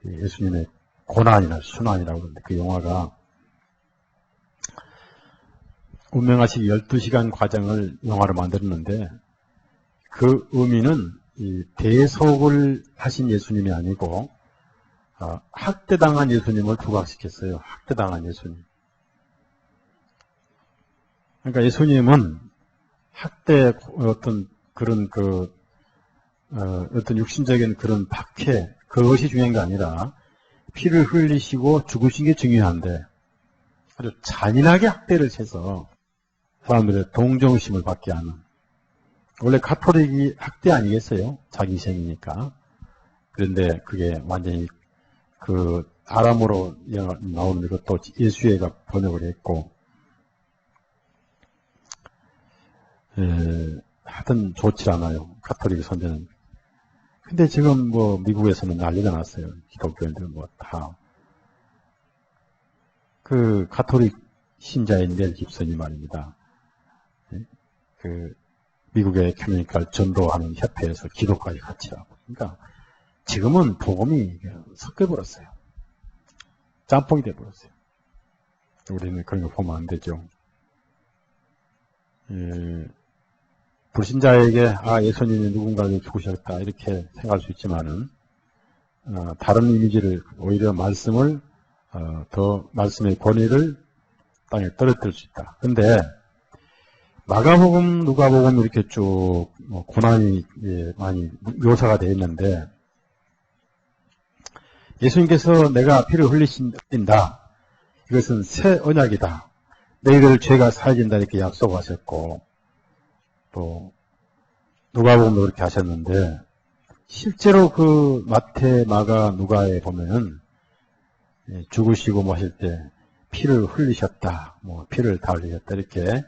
예수님의 고난이나 순환이라고 하는데, 그 영화가 운명하시기 12시간 과정을 영화로 만들었는데, 그 의미는 이 대속을 하신 예수님이 아니고 학대당한 예수님을 부각시켰어요. 학대당한 예수님. 그러니까 예수님은 학대 어떤 그런 어떤 육신적인 그런 박해, 그것이 중요한 게 아니라 피를 흘리시고 죽으신 게 중요한데 아주 잔인하게 학대를 해서 사람들의 동정심을 받게 하는. 원래 가톨릭이 학대 아니겠어요? 자기 희생이니까. 그런데 그게 완전히 아람어로 나오는 것도 예수회가 번역을 했고, 하여튼 좋지 않아요. 가톨릭 선전은. 근데 지금 미국에서는 난리가 났어요. 기독교인들 다. 가톨릭 신자인 멜 깁슨이 말입니다. 미국의 교민과 전도하는 협회에서 기도까지 같이 하고. 그러니까 지금은 복음이 섞여버렸어요. 짬뽕이 돼버렸어요. 우리는 그런 거 보면 안 되죠. 불신자에게 예수님이 누군가를 죽으셨다 이렇게 생각할 수 있지만은 다른 이미지를, 오히려 말씀을 더 말씀의 권위를 땅에 떨어뜨릴 수 있다. 근데 마가복음, 누가복음 이렇게 쭉 고난이 많이 묘사가 되어 있는데, 예수님께서 내가 피를 흘리신다. 이것은 새 언약이다. 너희들 죄가 사해진다 이렇게 약속하셨고, 또 누가복음도 그렇게 하셨는데, 실제로 마태, 마가, 누가에 보면은 죽으시고 하실 때 피를 흘리셨다, 피를 다 흘리셨다 이렇게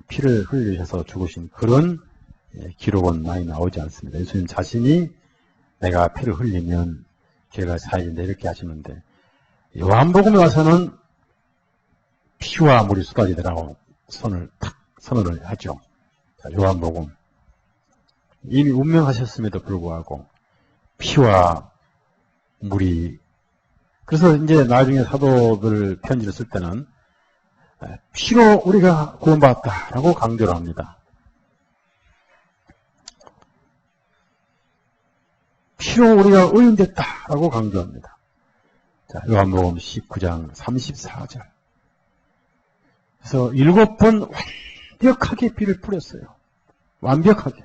피를 흘리셔서 죽으신 그런 기록은 많이 나오지 않습니다. 예수님 자신이 내가 피를 흘리면 죄가 사해진다 이렇게 하시는데, 요한복음에 와서는 피와 물이 쏟아지더라고 선언을 하죠. 자, 요한복음. 이미 운명하셨음에도 불구하고 피와 물이, 그래서 이제 나중에 사도들 편지를 쓸 때는 피로 우리가 구원받았다라고 강조를 합니다. 피로 우리가 의인됐다라고 강조합니다. 자, 요한복음 19장 34절. 그래서 7번 완벽하게 피를 뿌렸어요. 완벽하게.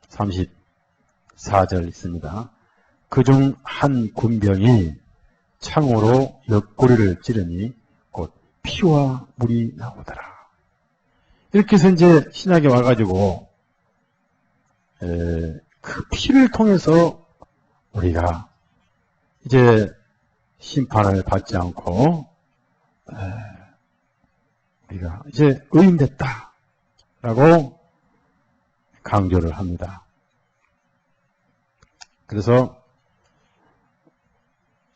34절 있습니다. 그중 한 군병이 창으로 옆구리를 찌르니 곧 피와 물이 나오더라. 이렇게 해서 이제 신약에 와가지고 그 피를 통해서 우리가 이제 심판을 받지 않고 우리가 이제 의인됐다라고 강조를 합니다. 그래서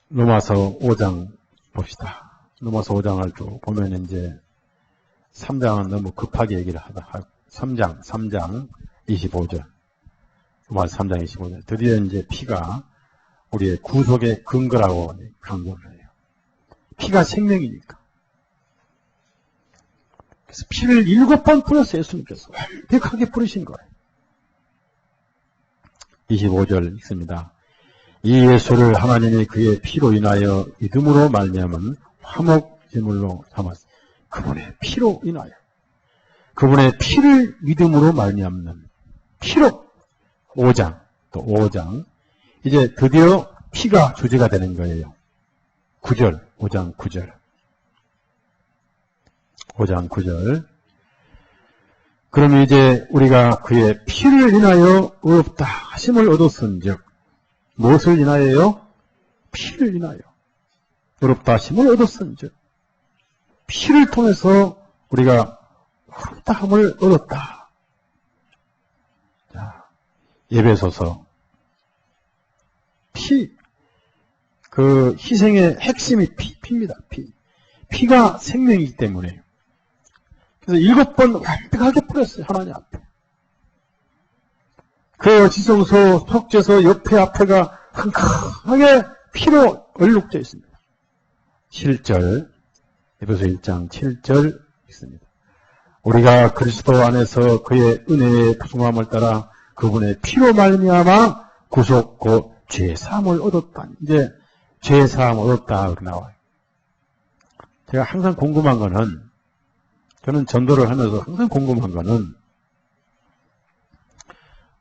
로마서 5장 봅시다. 로마서 5장을 쭉 보면 이제 3장은 너무 급하게 얘기를 하다. 3장 25절. 로마서 3장 25절. 드디어 이제 피가 우리의 구속의 근거라고 강조를 해요. 피가 생명이니까. 그래서 피를 7번 뿌렸어요. 예수님께서. 완벽하게 뿌리신 거예요. 25절 읽습니다. 이 예수를 하나님이 그의 피로 인하여 믿음으로 말미암은 화목제물로 삼았습니다. 그분의 피로 인하여. 그분의 피를 믿음으로 말미암는 피로. 5장, 또 5장. 이제 드디어 피가 주제가 되는 거예요. 9절, 5장 9절. 5장 9절. 그러면 이제 우리가 그의 피를 인하여 의롭다 하심을 얻었은즉, 무엇을 인하여요? 피를 인하여 의롭다 하심을 얻었은즉, 피를 통해서 우리가 의롭다 함을 얻었다. 자, 에베소서. 피, 그 희생의 핵심이 피입니다. 피가 생명이기 때문에. 그래서 7번 완벽하게 뿌렸어요. 하나님 앞에. 그 지성소, 속죄소 옆에 앞에가 캄캄하게 피로 얼룩져 있습니다. 7절, 에베소 1장 7절 있습니다. 우리가 그리스도 안에서 그의 은혜의 부승함을 따라 그분의 피로 말미암아 구속 곧 죄사함을 얻었다. 이제 죄사함을 얻었다 이렇게 나와요. 제가 항상 궁금한 거는, 저는 전도를 하면서 항상 궁금한 거는,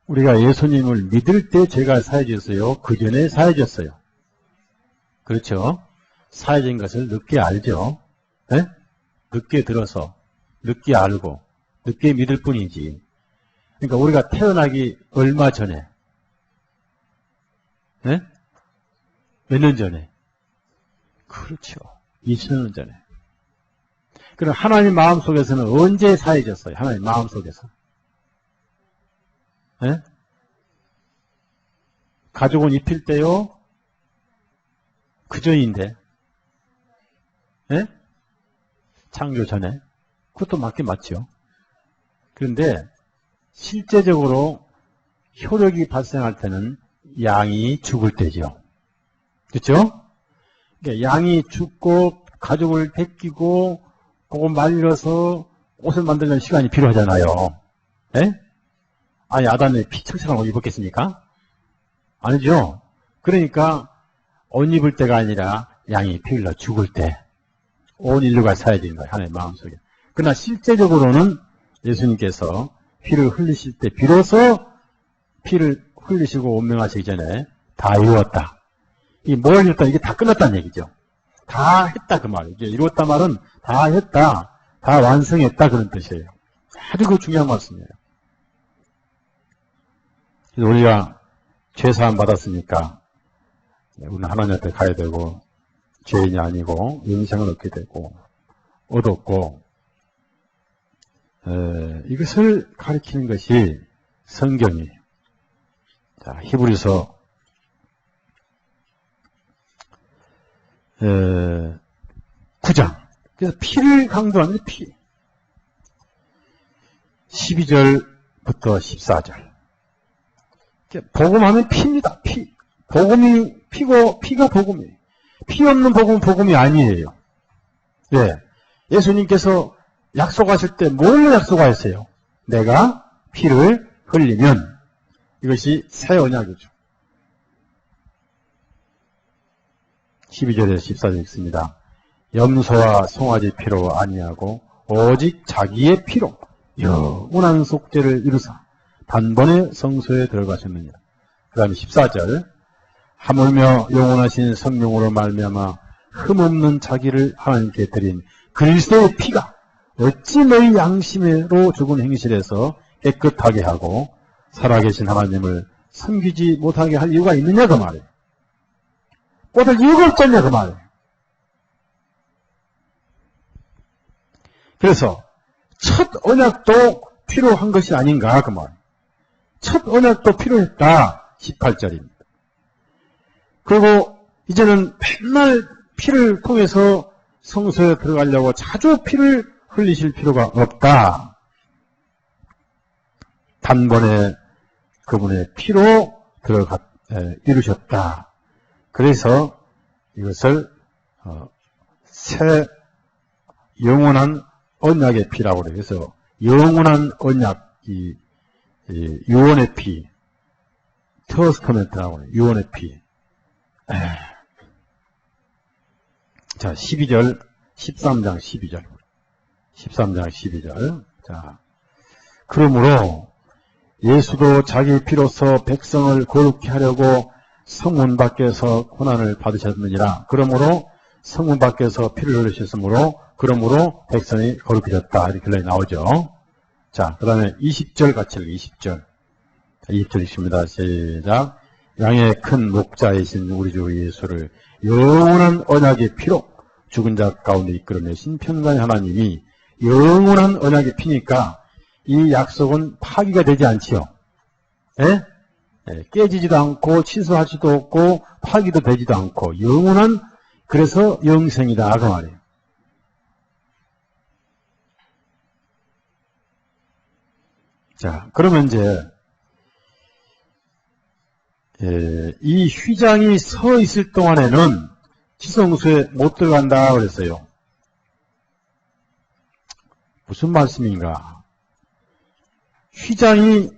우리가 예수님을 믿을 때 죄가 사해졌어요? 그 전에 사해졌어요? 그렇죠? 사해진 것을 늦게 알죠? 네? 늦게 들어서, 늦게 알고, 늦게 믿을 뿐이지. 그러니까 우리가 태어나기 얼마 전에, 네? 몇 년 전에? 그렇죠. 2000년 전에. 그럼 하나님 마음속에서는 언제 사해졌어요? 하나님 마음속에서. 네? 가족은 입힐 때요? 그 전인데. 네? 창조 전에. 그것도 맞긴 맞죠. 그런데 실제적으로 효력이 발생할 때는 양이 죽을 때죠. 그렇죠? 그러니까 양이 죽고 가족을 베끼고 그거 말려서 옷을 만들려는 시간이 필요하잖아요. 네? 아니, 아담이 피청청한 옷 입었겠습니까? 아니죠. 그러니까 옷 입을 때가 아니라 양이 피 흘러 죽을 때 온 인류가 사해지는 거예요. 하나님의 마음속에. 그러나 실제적으로는 예수님께서 피를 흘리실 때 비로소 피를 흘리시고 운명하시기 전에 다 이루었다. 이 뭘 이뤘다? 이게 다 끝났다는 얘기죠. 다 했다 그 말이에요. 이루었다 말은 다 했다, 다 완성했다 그런 뜻이에요. 아주 그 중요한 말씀이에요. 그래서 우리가 죄사함 받았으니까 우리는 하나님 앞에 가야 되고 죄인이 아니고 영생을 얻게 되고 얻었고 이것을 가리키는 것이 성경이에요. 자, 히브리서 9장. 그래서 피를 강조하는 피. 12절부터 14절. 복음하면 피입니다. 피. 복음이 피고, 피가 복음이에요. 피 없는 복음은 복음이 아니에요. 예. 예수님께서 약속하실 때 뭘로 약속하셨어요? 내가 피를 흘리면 이것이 새 언약이죠. 12절에서 14절 있습니다. 염소와 송아지 피로 아니하고 오직 자기의 피로 영원한 속죄를 이루사 단번에 성소에 들어가셨느니라. 그 다음에 14절 하물며 영원하신 성령으로 말미암아 흠없는 자기를 하나님께 드린 그리스도의 피가 어찌 너희 양심으로 죽은 행실에서 깨끗하게 하고 살아계신 하나님을 섬기지 못하게 할 이유가 있느냐 그 말이에요. 못할 이유가 없잖냐 그 말이에요. 그래서 첫 언약도 필요한 것이 아닌가 그 말이에요. 첫 언약도 필요했다. 18절입니다. 그리고 이제는 맨날 피를 통해서 성소에 들어가려고 자주 피를 흘리실 필요가 없다. 단번에 그분의 피로 이루셨다. 그래서 이것을 새 영원한 언약의 피라고 그래요. 그래서 영원한 언약, 유언의 피, 테스타멘트라고 해요. 유언의 피. 자, 12절, 13장 12절. 13장 12절. 자, 그러므로 예수도 자기 피로서 백성을 거룩히 하려고 성문 밖에서 고난을 받으셨느니라. 그러므로 성문 밖에서 피를 흘리셨으므로 그러므로 백성이 거룩해졌다. 이렇게 나오죠. 자, 그 다음에 20절 같이 20절. 20절 읽습니다. 시작. 양의 큰 목자이신 우리 주 예수를 영원한 언약의 피로 죽은 자 가운데 이끌어내신 평강의 하나님이 영원한 언약의 피니까 이 약속은 파기가 되지 않지요. 예? 깨지지도 않고 취소하지도 않고 파기도 되지도 않고 영원한, 그래서 영생이다 그 말이에요. 자, 그러면 이제 이 휘장이 서 있을 동안에는 지성소에 못 들어간다 그랬어요. 무슨 말씀인가? 휘장이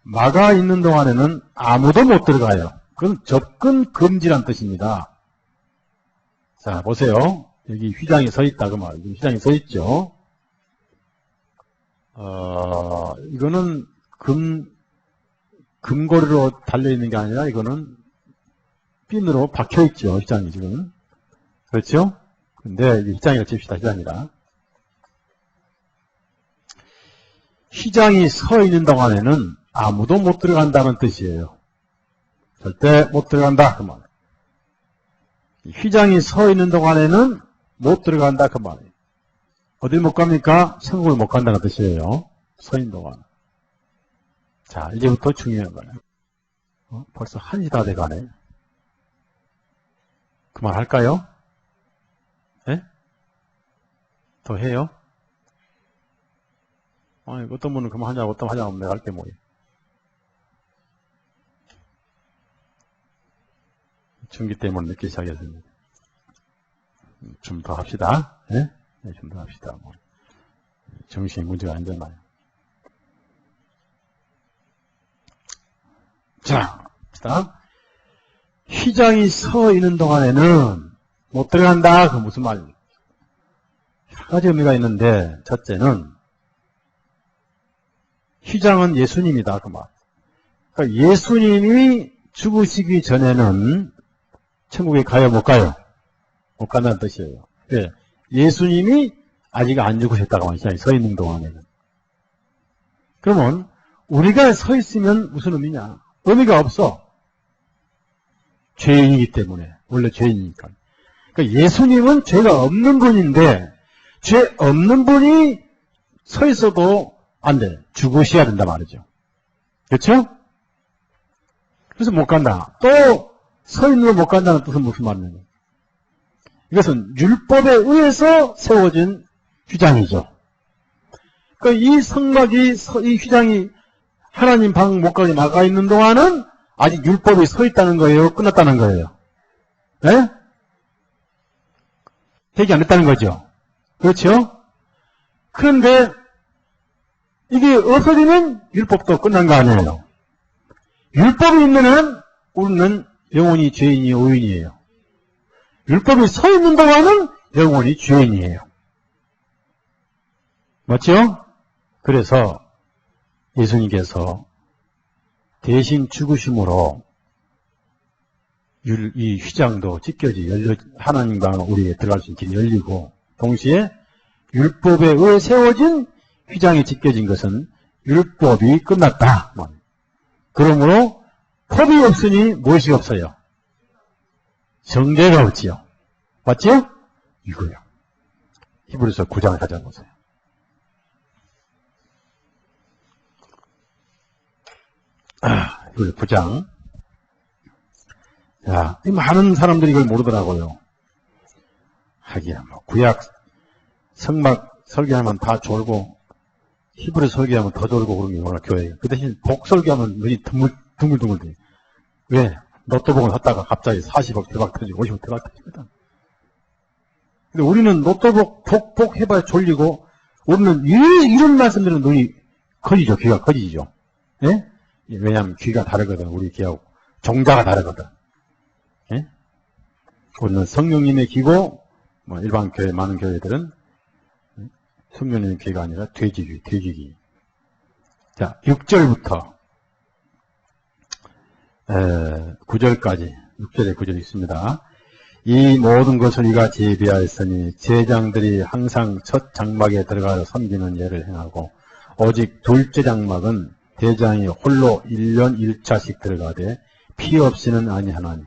막아 있는 동안에는 아무도 못 들어가요. 그건 접근 금지란 뜻입니다. 자, 보세요. 여기 휘장이 서 있다 그 말이에요. 휘장이 서 있죠. 이거는 금고리로 달려있는 게 아니라 이거는 핀으로 박혀있죠. 휘장이 지금. 그렇죠? 근데 휘장이라 칩시다. 휘장이라. 휘장이 서 있는 동안에는 아무도 못 들어간다는 뜻이에요. 절대 못 들어간다 그 말. 휘장이 서 있는 동안에는 못 들어간다 그 말이에요. 어디 못 갑니까? 천국을 못 간다는 뜻이에요. 서 있는 동안. 자, 이제부터 중요한 거예요. 벌써 1시 다 돼가네. 그만할까요? 예? 더 해요? 아니, 어떤 분은 그만하냐고, 어떤 하냐고 내가 할 게 뭐예요. 중기 때문에 늦게 시작했습니다. 좀 더 합시다. 예? 네, 좀 더 합시다. 뭐. 정신이 문제가 안 되나요? 자, 봅시다. 휘장이 서 있는 동안에는 못 들어간다. 그 무슨 말입니까? 여러 가지 의미가 있는데, 첫째는 휘장은 예수님이다. 그 말. 그러니까 예수님이 죽으시기 전에는 천국에 가요, 못 가요? 못 간다는 뜻이에요. 네. 예수님이 아직 안 죽으셨다고 휘장이 서 있는 동안에는. 그러면 우리가 서 있으면 무슨 의미냐? 의미가 없어. 죄인이기 때문에. 원래 죄인이니까. 그러니까 예수님은 죄가 없는 분인데 죄 없는 분이 서 있어도 안 돼. 죽으셔야 된다 말이죠. 그렇죠? 그래서 못 간다. 또 서 있는 거 못 간다는 뜻은 무슨 말이냐? 이것은 율법에 의해서 세워진 휘장이죠. 이 성막이, 이 휘장이 하나님 방 목각에 나가 있는 동안은 아직 율법이 서 있다는 거예요? 끝났다는 거예요? 네? 회개 안 했다는 거죠. 그렇죠? 그런데 이게 없어지면 율법도 끝난 거 아니에요. 율법이 있는 한은 우리는 영원히 죄인이 오인이에요. 율법이 서 있는 동안은 영원히 죄인이에요. 맞죠? 그래서 예수님께서 대신 죽으심으로 이 휘장도 찢겨지 하나님과 우리에게 들어갈 수 있는 길이 열리고, 동시에 율법에 의해 세워진 휘장이 찢겨진 것은 율법이 끝났다. 그러므로 법이 없으니 무엇이 없어요? 정죄가 없지요. 맞죠? 이거요. 히브리서 9장을 찾아보세요. 히브리서 9장. 자, 많은 사람들이 이걸 모르더라고요. 하기야, 구약 성막 설계하면 다 졸고, 히브리 설계하면 더 졸고 그런 게 뭐라 교회에. 그 대신 복 설계하면 눈이 둥글둥글 돼. 왜? 노트북을 샀다가 갑자기 40억 대박 터지고 50억 대박 터지거든. 근데 우리는 노트북 복 해봐야 졸리고, 우리는 이런 말씀들은 눈이 커지죠. 귀가 커지죠. 예? 왜냐하면 귀가 다르거든. 우리 귀하고 종자가 다르거든. 예? 우리는 성령님의 귀고, 일반 교회, 많은 교회들은 성령님의 귀가 아니라 돼지귀. 자, 6절부터 9절까지, 6절에 9절이 있습니다. 이 모든 것을 이가 제비하였으니 제장들이 항상 첫 장막에 들어가서 섬기는 예를 행하고, 오직 둘째 장막은 대장이 홀로 1년 1차씩 들어가되 피 없이는 아니하나니,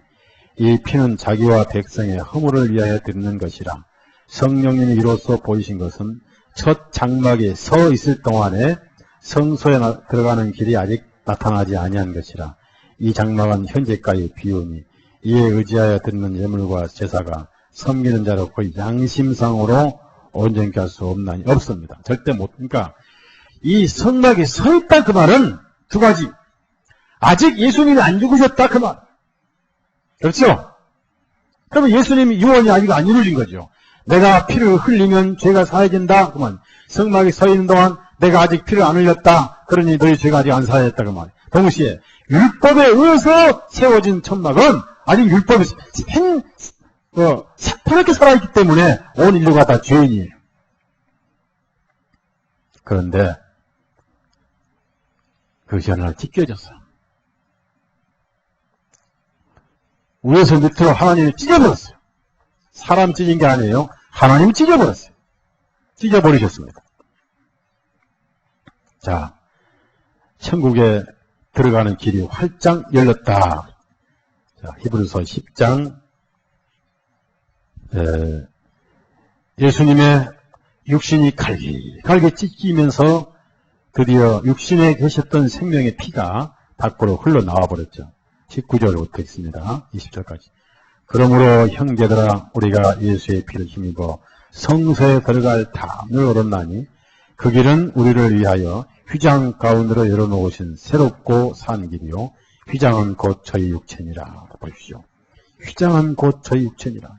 이 피는 자기와 백성의 허물을 위하여 드리는 것이라. 성령님이 이로써 보이신 것은 첫 장막에 서 있을 동안에 성소에 들어가는 길이 아직 나타나지 아니한 것이라. 이 장막은 현재까지 비우니 이에 의지하여 드리는 예물과 제사가 섬기는 자로 거의 양심상으로 온전케 할 수 없습니다. 절대 못. 그러니까 이 성막에 서 있다 그 말은 두 가지. 아직 예수님이 안 죽으셨다 그 말. 그렇죠? 그러면 예수님이 유언이 아직 안 이루어진 거죠. 내가 피를 흘리면 죄가 사해진다 그 말. 성막에 서 있는 동안 내가 아직 피를 안 흘렸다. 그러니 너희 죄가 아직 안 사해졌다 그 말. 동시에 율법에 의해서 세워진 천막은 아직 율법이 새파랗게 살아있기 때문에 온 인류가 다 죄인이에요. 그런데 그것이 하나 찢겨졌어요. 위에서 밑으로 하나님이 찢어버렸어요. 사람 찢은 게 아니에요. 하나님이 찢어버렸어요. 찢어버리셨습니다. 자, 천국에 들어가는 길이 활짝 열렸다. 자, 히브리서 10장 예수님의 육신이 갈기 찢기면서 드디어 육신에 계셨던 생명의 피가 밖으로 흘러나와 버렸죠. 19절부터 있습니다. 20절까지. 그러므로 형제들아 우리가 예수의 피를 힘입어 성소에 들어갈 담을 얻었나니 그 길은 우리를 위하여 휘장 가운데로 열어놓으신 새롭고 산 길이요 휘장은 곧 저희 육체니라. 보십시오. 휘장은 곧 저희 육체니라.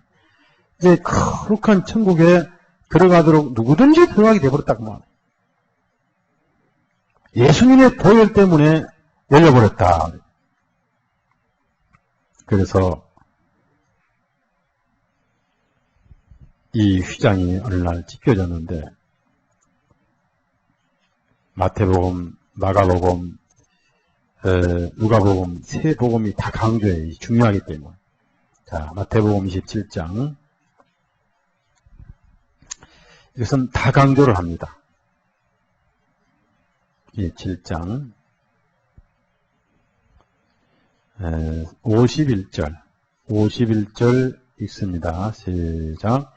이제 거룩한 천국에 들어가도록 누구든지 들어가게 되어버렸다 그 말. 예수님의 보혈 때문에 열려버렸다. 그래서 이 휘장이 어느 날 찢겨졌는데 마태복음, 마가복음, 누가복음 세 복음이 다 강조해요. 중요하기 때문에. 자, 마태복음 27장 이것은 다 강조를 합니다. 27장 51절 읽습니다. 시작.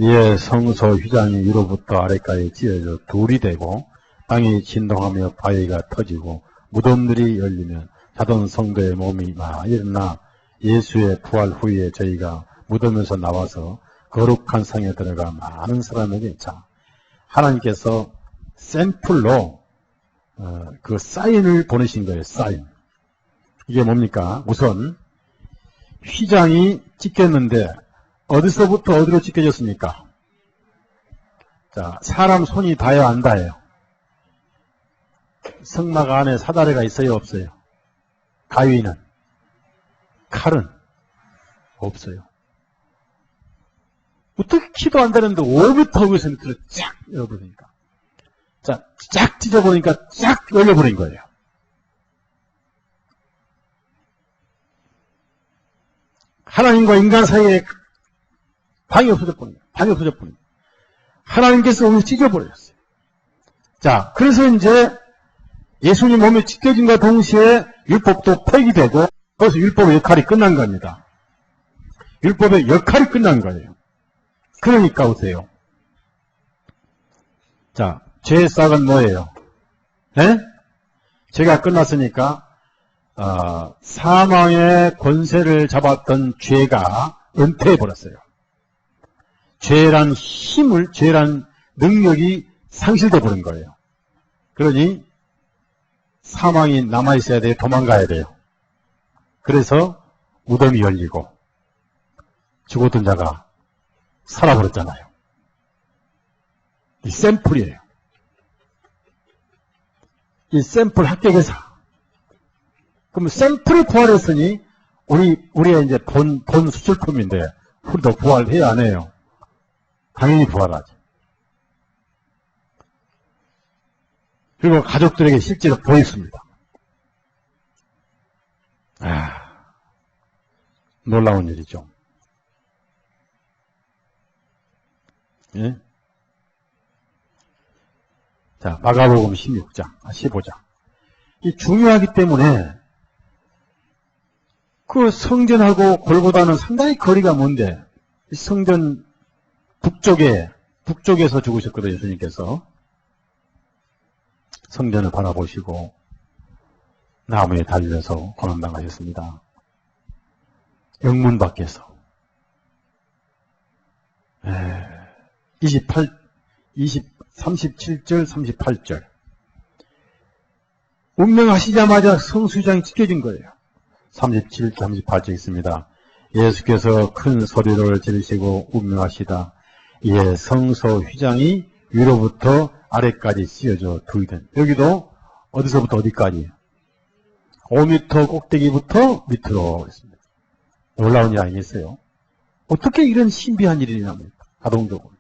이에 성소 휘장이 위로부터 아래까지 찢어져 둘이 되고 땅이 진동하며 바위가 터지고 무덤들이 열리면 자던 성도의 몸이 일어나 예수의 부활 후에 저희가 무덤에서 나와서 거룩한 성에 들어가 많은 사람에게, 자, 하나님께서 샘플로 그 사인을 보내신 거예요. 사인. 이게 뭡니까? 우선 휘장이 찢겼는데 어디서부터 어디로 찢겨졌습니까? 자, 사람 손이 닿아요, 안 닿아요? 성막 안에 사다리가 있어요, 없어요? 가위는? 칼은? 없어요. 어떻게 키도 안 되는데 5m 위에서 밑으로 쫙 열어버리니까. 자, 쫙 찢어버리니까 쫙 열려버린 거예요. 하나님과 인간 사이에 방이 없어졌거든요. 방이 없어졌거든요. 하나님께서 오늘 찢어버렸어요. 자, 그래서 이제 예수님 몸에 찢겨진과 동시에 율법도 폐기되고, 그래서 율법의 역할이 끝난 겁니다. 율법의 역할이 끝난 거예요. 그러니까 보세요. 자, 죄의 싹은 뭐예요? 네? 죄가 끝났으니까 사망의 권세를 잡았던 죄가 은퇴해버렸어요. 죄란 힘을, 죄란 능력이 상실돼 버린 거예요. 그러니 사망이 남아있어야 돼요? 도망가야 돼요? 그래서 무덤이 열리고 죽었던 자가 살아버렸잖아요. 이 샘플이에요. 이 샘플 합격회사. 그럼 샘플을 부활했으니 우리의 이제 본 수출품인데 우리도 부활해야 안 해요? 당연히 부활하죠. 그리고 가족들에게 실제로 보였습니다. 놀라운 일이죠. 예? 자, 마가복음 15장. 이 중요하기 때문에 그 성전하고 골고다는 상당히 거리가 먼데 성전 북쪽에서 죽으셨거든요. 예수님께서. 성전을 바라보시고 나무에 달려서 고난당하셨습니다. 영문 밖에서 37절, 38절. 운명하시자마자 성수장이 찢겨진 거예요. 37, 38절 있습니다. 예수께서 큰 소리를 지르시고 운명하시다. 이에 성소 휘장이 위로부터 아래까지 씌어져 두이던. 여기도 어디서부터 어디까지? 5m 꼭대기부터 밑으로 있습니다. 놀라운 일 아니겠어요? 어떻게 이런 신비한 일이 일어납니까? 가동적으로.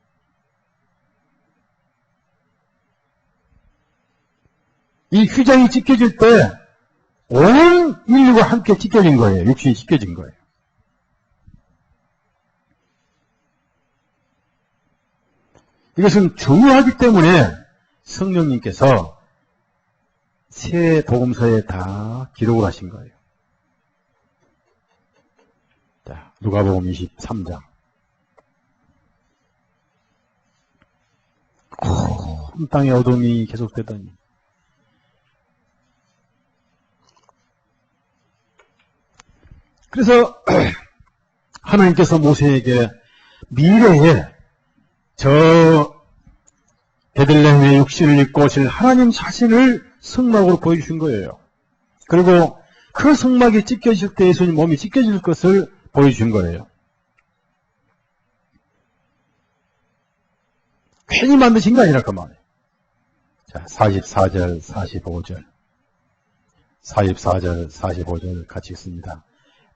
이 휘장이 찢겨질 때 온 인류가 함께 찢겨진 거예요. 육신이 찢겨진 거예요. 이것은 중요하기 때문에 성령님께서 새 복음서에 다 기록을 하신 거예요. 자, 누가복음 23장. 온 땅의 어둠이 계속되더니 그래서 하나님께서 모세에게 미래에 저 베들레헴의 육신을 입고 오실 하나님 자신을 성막으로 보여주신 거예요. 그리고 그 성막이 찢겨질 때 예수님 몸이 찢겨질 것을 보여주신 거예요. 괜히 만드신 거 아니라 그 말이에요. 자, 44절, 45절. 44절, 45절 같이 읽습니다.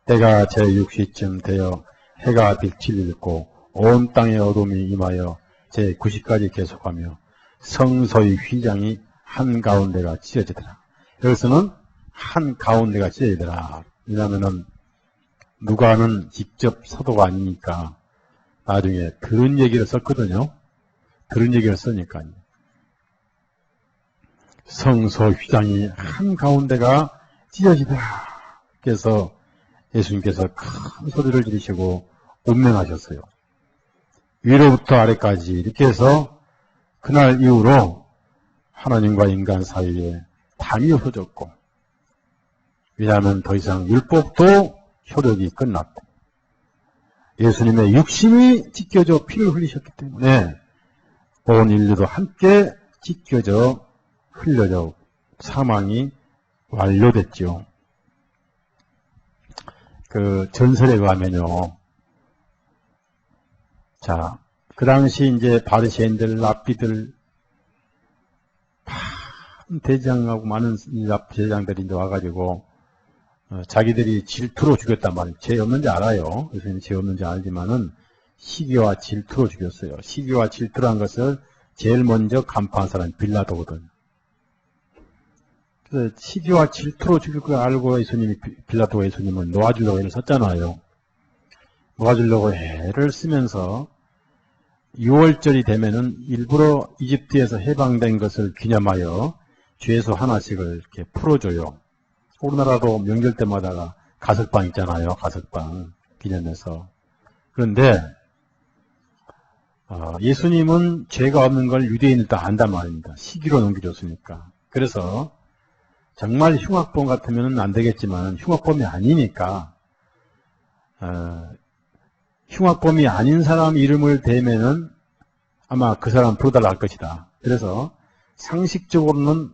때가 제6시쯤 되어 해가 빛을 잃고 온 땅의 어둠이 임하여 제9시까지 계속하며 성소의 휘장이 한가운데가 찢어지더라. 여기서는 한가운데가 찢어지더라. 왜냐하면 누가는 직접 사도가 아니니까 나중에 들은 얘기를 썼거든요. 들은 얘기를 쓰니까요. 성소 휘장이 한가운데가 찢어지더라. 그래서 예수님께서 큰 소리를 지르시고 운명하셨어요. 위로부터 아래까지 이렇게 해서 그날 이후로 하나님과 인간 사이에 담이 없어졌고, 왜냐하면 더 이상 율법도 효력이 끝났고 예수님의 육신이 찢겨져 피를 흘리셨기 때문에 온 인류도 함께 찢겨져 흘려져 사망이 완료됐죠. 그 전설에 의하면요. 자, 그 당시 이제 바리새인들, 랍비들, 대장하고 많은 제장들이 이제 와가지고 자기들이 질투로 죽였단 말이에요. 죄 없는지 알아요. 예수님이 죄 없는지 알지만은 시기와 질투로 죽였어요. 시기와 질투란 것을 제일 먼저 간파한 사람이 빌라도거든. 그래서 시기와 질투로 죽일 걸 알고 빌라도가 예수님을 놓아주려고 애를 썼잖아요. 놓아주려고 애를 쓰면서 6월절이 되면은 일부러 이집트에서 해방된 것을 기념하여 죄수 하나씩을 이렇게 풀어줘요. 우리나라도 명절 때마다 가석방 있잖아요. 가석방 기념해서. 그런데 예수님은 죄가 없는 걸 유대인들도 안단 말입니다. 시기로 넘겨줬으니까. 그래서 정말 흉악범 같으면 안 되겠지만 흉악범이 아니니까 흉악범이 아닌 사람 이름을 대면은 아마 그 사람 부르달라 할 것이다. 그래서 상식적으로는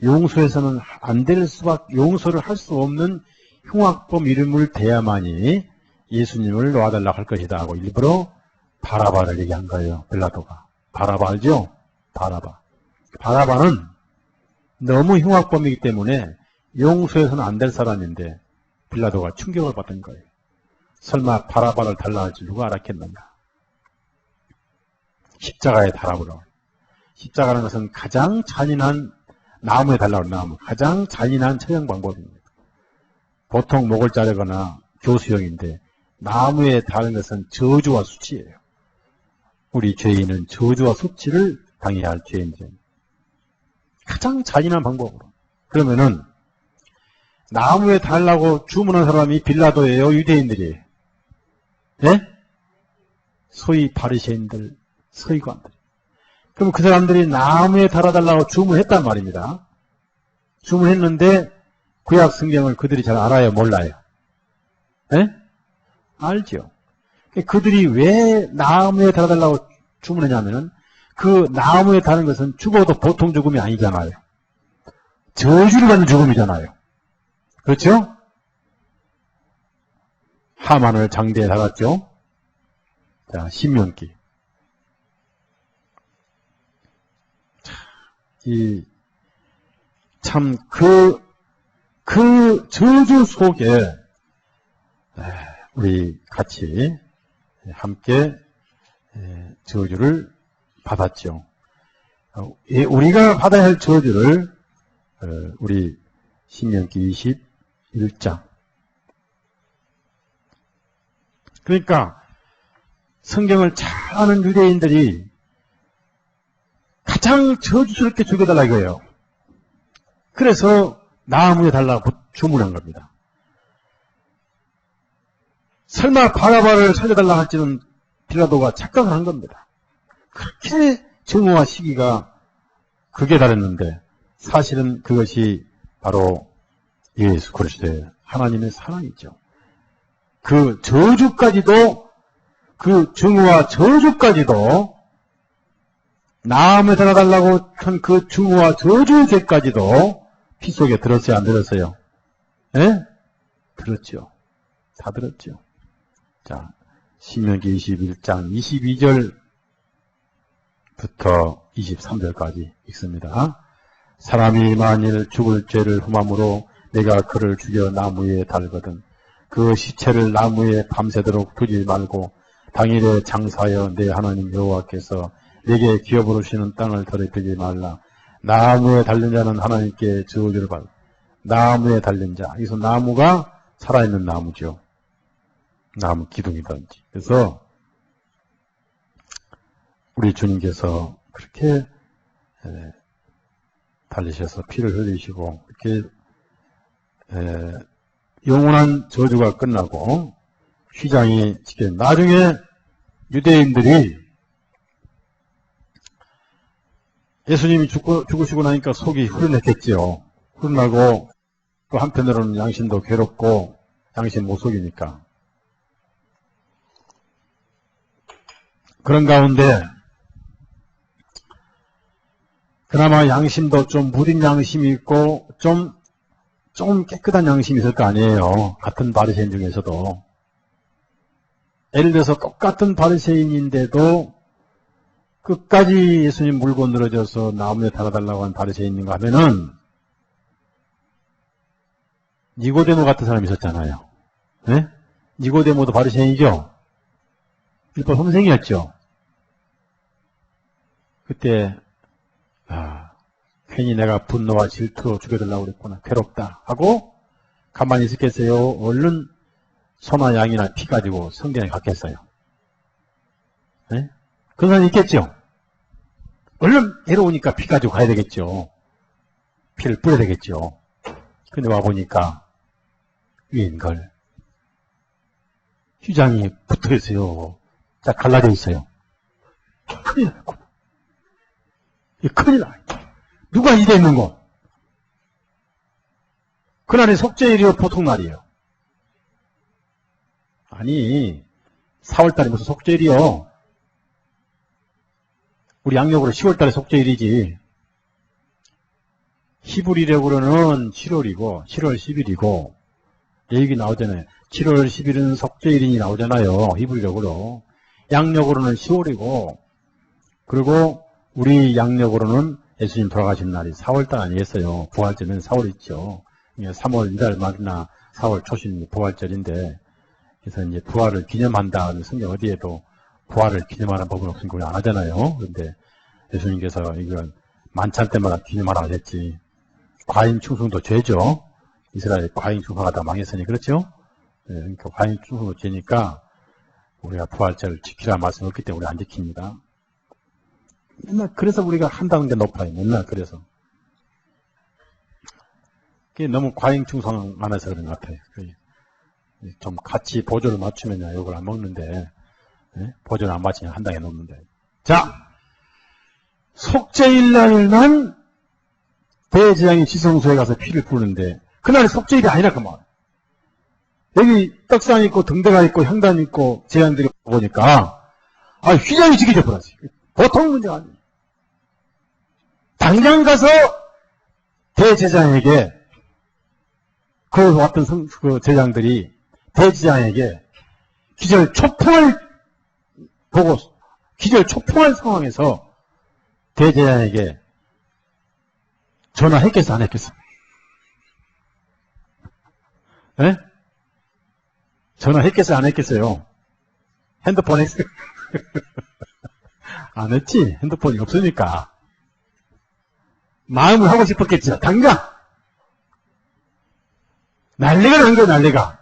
용서해서는 안 될 용서를 할 수 없는 흉악범 이름을 대야만이 예수님을 놓아달라 할 것이다 하고 일부러 바라바를 얘기한 거예요. 빌라도가. 바라바 알죠? 바라바. 바라바는 너무 흉악범이기 때문에 용서해서는 안 될 사람인데 빌라도가 충격을 받은 거예요. 설마 바라바를 달라 할지 누가 알았겠는가? 십자가에 달아보라고. 십자가라는 것은 가장 잔인한 나무에 달라고 나무. 가장 잔인한 처형 방법입니다. 보통 목을 자르거나 교수형인데 나무에 다른 것은 저주와 수치예요. 우리 죄인은 저주와 수치를 당해야 할 죄인이죠. 가장 잔인한 방법으로. 그러면은 나무에 달라고 주문한 사람이 빌라도예요, 유대인들이? 예? 소위 바리새인들, 서기관들. 그럼 그 사람들이 나무에 달아달라고 주문했단 말입니다. 주문했는데 구약 성경을 그들이 잘 알아요, 몰라요? 예? 알죠. 그들이 왜 나무에 달아달라고 주문했냐면은 그 나무에 다는 것은 죽어도 보통 죽음이 아니잖아요. 저주를 받는 죽음이잖아요. 그렇죠? 하만을 장대에 달았죠. 자, 신명기. 그 저주 속에 우리 같이 함께 저주를 받았죠. 우리가 받아야 할 저주를 우리 신명기 21장. 그러니까 성경을 잘 아는 유대인들이 가장 저주스럽게 죽여달라 이거예요. 그래서 나무에 달라고 주문한 겁니다. 설마 바라바를 살려달라 할지는 빌라도가 착각을 한 겁니다. 그렇게 정오와 시기가 극에 달했는데 사실은 그것이 바로 예수 그리스도의 하나님의 사랑이죠. 그 저주까지도, 그 증오와 저주까지도, 나무에 달아달라고 한 그 증오와 저주의 죄까지도 피 속에 들었어요, 안 들었어요? 예? 들었죠. 다 들었죠. 자, 신명기 21장 22절부터 23절까지 읽습니다. 사람이 만일 죽을 죄를 흠함으로 내가 그를 죽여 나무에 달거든 그 시체를 나무에 밤새도록 두지 말고 당일에 장사하여 내 하나님 여호와께서 내게 기업으로 주시는 땅을 더럽히지 말라. 나무에 달린 자는 하나님께 저주를 받아. 나무에 달린 자. 여기서 나무가 살아있는 나무죠. 나무 기둥이든지. 그래서 우리 주님께서 그렇게 달리셔서 피를 흘리시고 이렇게 영원한 저주가 끝나고 휘장이 지켜. 나중에 유대인들이 예수님이 죽으시고 나니까 속이 후련했겠지요. 후련하고 또 한편으로는 양심도 괴롭고 양심 못 속이니까. 그런 가운데 그나마 양심도 좀 무딘 양심이 있고 좀 깨끗한 양심이 있을 거 아니에요. 같은 바리새인 중에서도. 예를 들어서 똑같은 바리새인인데도 끝까지 예수님 물고 늘어져서 나무에 달아달라고 한 바리새인인가 하면은 니고데모 같은 사람이 있었잖아요. 네? 니고데모도 바리새인이죠. 율법 선생이었죠. 그때 괜히 내가 분노와 질투로 죽여달라고 그랬구나. 괴롭다 하고 가만히 있었겠어요. 얼른 소나 양이나 피 가지고 성전에 갔겠어요. 네? 그런 사람이 있겠죠. 얼른 괴로우니까 피 가지고 가야 되겠죠. 피를 뿌려야 되겠죠. 근데 와보니까 위인걸 휘장이 붙어 있어요. 딱 갈라져 있어요. 큰일 났고. 큰일 나. 누가 이랬는 거? 그날이 속죄일이요, 보통 날이에요. 아니, 4월달에 무슨 속죄일이요? 우리 양력으로 10월달에 속죄일이지. 히브리력으로는 7월이고, 7월 10일이고, 얘기 나오잖아요. 7월 10일은 속죄일이 나오잖아요. 히브리력으로. 양력으로는 10월이고, 그리고 우리 양력으로는 예수님 돌아가신 날이 4월달 아니겠어요. 부활절은 4월 있죠. 3월 이달 말이나 4월 초신 부활절인데, 그래서 이제 부활을 기념한다. 성경 어디에도 부활을 기념하는 법은 없으니까 우리 안 하잖아요. 그런데 예수님께서 이걸 만찬 때마다 기념하라 하셨지. 과인 충성도 죄죠. 이스라엘 과인 충성하다 망했으니 그렇죠. 네, 그러니까 과인 충성도 죄니까 우리가 부활절을 지키라 말씀 없기 때문에 우리 안 지킵니다. 맨날 그래서 우리가 한다는 게 높아요. 맨날 그래서. 그게 너무 과잉 충성 안 해서 그런 것 같아요. 좀 같이 보조를 맞추면 욕을 안 먹는데, 네? 보조를 안 맞추면 한 당에 놓는데. 자, 속죄일 날만 대제사장이 지성소에 가서 피를 부르는데, 그날이 속죄일이 아니라 그 말. 여기 떡상 있고 등대가 있고 향단 있고 제사장들이 보니까, 휘장이 지켜져 버렸지. 보통 문제가 아니에요. 당장 가서 대제사장에게 그 왔던 그 제사장들이 대제사장에게 기절 초풍을 보고 기절 초풍할 상황에서 대제사장에게 전화했겠어 안 했겠어? 네? 전화했겠어요 안 했겠어요? 핸드폰 했어요? 안 했지. 핸드폰이 없으니까. 마음을 하고 싶었겠죠. 당장. 난리가 난 거예요, 난리가.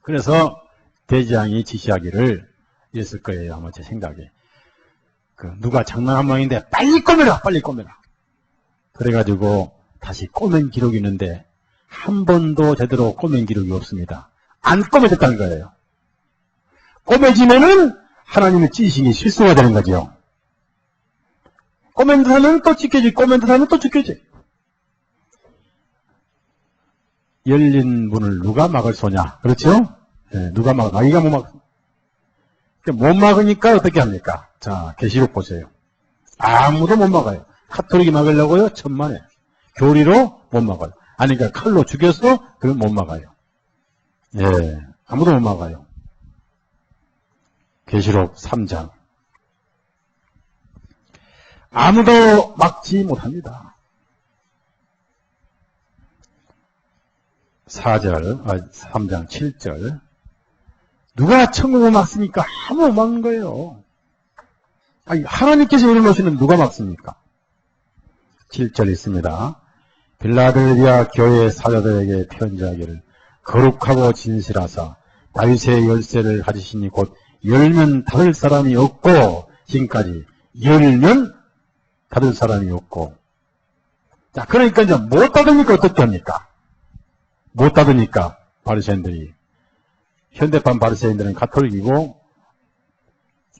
그래서 대제사장이 지시하기를 이랬을 거예요, 아마 제 생각에. 누가 장난한 모양인데 빨리 꼬매라, 빨리 꼬매라. 그래가지고 다시 꼬맨 기록이 있는데 한 번도 제대로 꼬맨 기록이 없습니다. 안 꼬매졌다는 거예요. 꼬매지면은 하나님의 지식이 실수가 되는 거죠. 꼬맨 듯하면 또 찢겨지, 꼬맨 듯하면 또 찢겨지. 열린 문을 누가 막을 소냐? 그렇죠? 네, 누가 막아? 아기가 못 막. 못 막으니까 어떻게 합니까? 자, 계시록 보세요. 아무도 못 막아요. 카톨릭이 막으려고요? 천만에. 교리로 못 막아요. 아니, 그러니까 칼로 죽여서 그걸 못 막아요. 예, 아무도 못 막아요. 계시록 3장. 아무도 막지 못합니다. 3장 7절. 누가 천국을 막습니까? 아무도 막는 거예요. 아니, 하나님께서 이루시는 누가 막습니까? 7절 있습니다. 빌라델비아 교회 사자들에게 편지하기를 거룩하고 진실하사 다윗의 열쇠를 가지시니 곧 열면 닫을 사람이 없고 지금까지 열면 닫을 사람이 없고. 자, 그러니까 이제 못 닫으니까 어떻게 합니까? 못 닫으니까 바리새인들이, 현대판 바리새인들은 가톨릭이고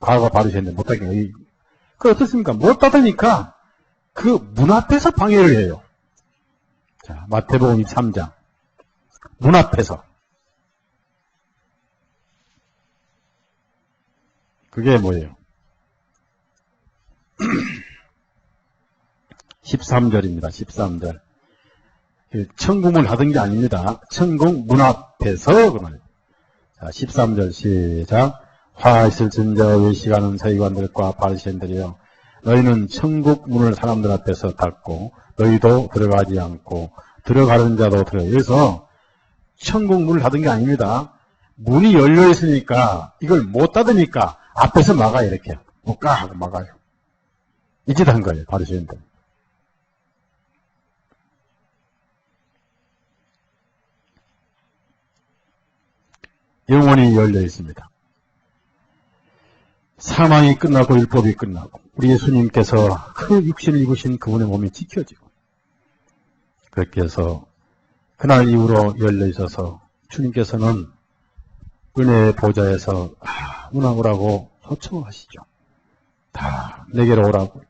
과거 바리새인들은 못 닫으니까. 그 어떻습니까? 못 닫으니까 그 문 앞에서 방해를 해요. 자, 마태복음 23장 문 앞에서 그게 뭐예요? 13절입니다. 13절. 천국문 하던 게 아닙니다. 천국 문 앞에서 그 말이에요. 자, 13절 시작. 화 있을 전자와 외식하는 서기관들과 바리새인들이여, 너희는 천국 문을 사람들 앞에서 닫고 너희도 들어가지 않고 들어가는 자도 들어가요. 그래서 천국 문을 닫은 게 아닙니다. 문이 열려 있으니까 이걸 못 닫으니까 앞에서 막아요. 이렇게 못 가 하고 막아요. 이 짓 한 거예요. 바리새인들. 영원히 열려 있습니다. 사망이 끝나고 율법이 끝나고 우리 예수님께서 그 육신을 입으신 그분의 몸이 지켜지고, 그렇게 해서 그날 이후로 열려 있어서 주님께서는 은혜의 보좌에서 오라고 초청하시죠. 다 내게로 오라고.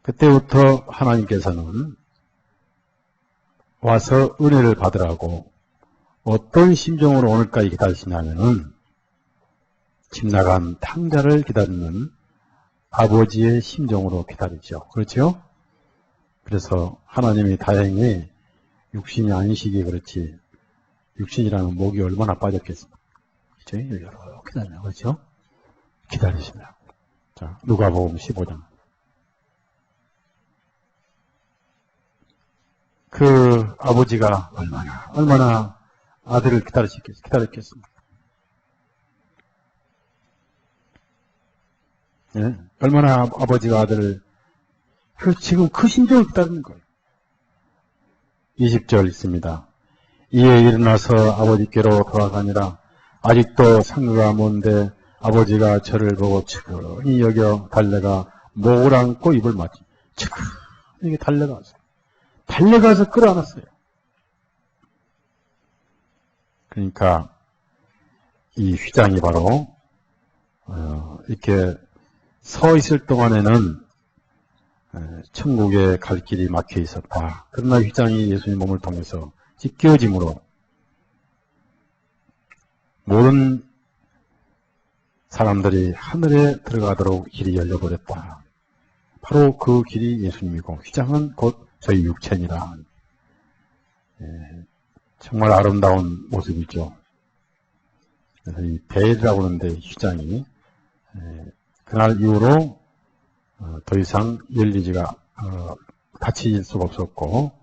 그때부터 하나님께서는 와서 은혜를 받으라고 어떤 심정으로 오늘까지 기다리시냐면은 집 나간 탕자를 기다리는 아버지의 심정으로 기다리죠. 그렇죠? 그래서 하나님이 다행히 육신이 안식이 그렇지, 육신이라는 목이 얼마나 빠졌겠습니까? 그렇죠? 이렇게 기다려요. 그렇죠? 기다리시라고. 자, 누가복음 15장. 그 아버지가 얼마나 아들을 기다렸겠습니까? 예? 얼마나 아버지가 아들을, 지금 그 심정을 기다리는 거예요. 20절 있습니다. 이에 일어나서 아버지께로 돌아가니라. 아직도 상가가 먼데 아버지가 저를 보고 측은히 여겨 달려가 목을 안고 입을 맞지. 측은히 달려가서 끌어안았어요. 그러니까 이 휘장이 바로 이렇게 서 있을 동안에는 천국에 갈 길이 막혀 있었다. 그러나 휘장이 예수님 몸을 통해서 찢겨짐으로 모든 사람들이 하늘에 들어가도록 길이 열려버렸다. 바로 그 길이 예수님이고, 휘장은 곧 저희 육체니라. 정말 아름다운 모습이죠. 그래서 이 베일이라고 하는데 휘장이 그날 이후로 더 이상 열리지가 닫힐 수가 없었고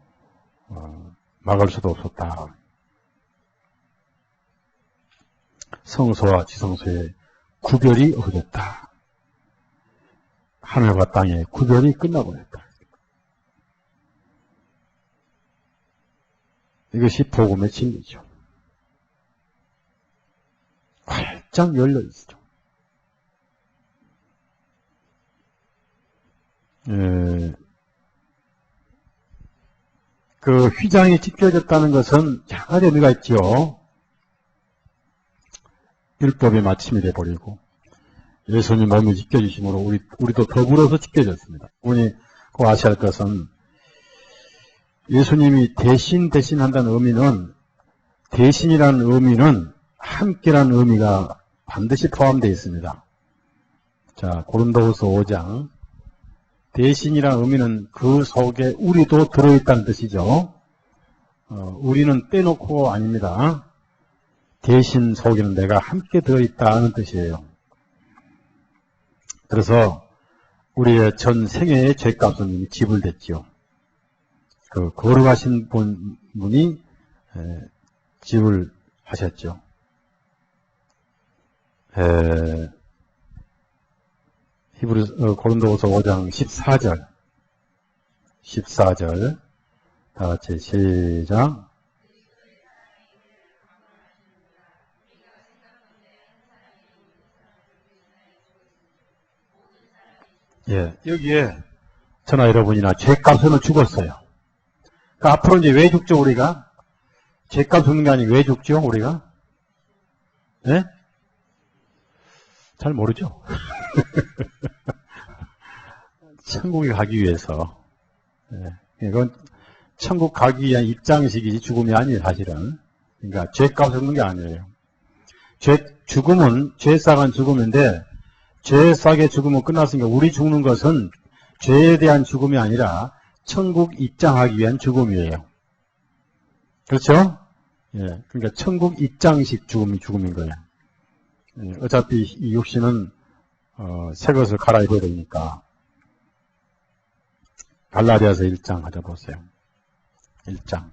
막을 수도 없었다. 성소와 지성소의 구별이 없어졌다. 하늘과 땅의 구별이 끝나버렸다. 이것이 복음의 진리죠. 활짝 열려 있죠. 그 휘장이 찢겨졌다는 것은 여러 가지 의미가 있죠. 율법의 마침이 돼버리고 예수님 몸이 찢겨지심으로 우리도 더불어서 찢겨졌습니다. 우리 꼭 아셔야 할 것은 예수님이 대신한다는 의미는, 대신이라는 의미는 함께라는 의미가 반드시 포함되어 있습니다. 자, 고린도후서 5장. 대신이라는 의미는 그 속에 우리도 들어있다는 뜻이죠. 우리는 빼놓고 아닙니다. 대신 속에는 내가 함께 들어있다는 뜻이에요. 그래서 우리의 전 생애의 죄값은 이미 지불됐죠. 그 거룩하신 분이 지불하셨죠. 고린도후서 5장 14절 다 같이 시작. 예, 여기에 저나 여러분이나 죄값은 죽었어요. 그러니까 앞으로 이제 왜 죽죠, 우리가? 죄값 죽는 게 아니고 왜 죽죠, 우리가? 예? 잘 모르죠? 천국에 가기 위해서. 예, 이건 천국 가기 위한 입장식이지 죽음이 아니에요, 사실은. 그러니까 죄값 죽는 게 아니에요. 죽음은 죄 싹한 죽음인데 죄 싹의 죽음은 끝났으니까 우리 죽는 것은 죄에 대한 죽음이 아니라 천국 입장하기 위한 죽음이에요. 그렇죠? 예, 그러니까 천국 입장식 죽음인 거예요. 예, 어차피 이 육신은 새 것을 갈아입어야 되니까. 갈라디아서 1장 하자 보세요. 1장.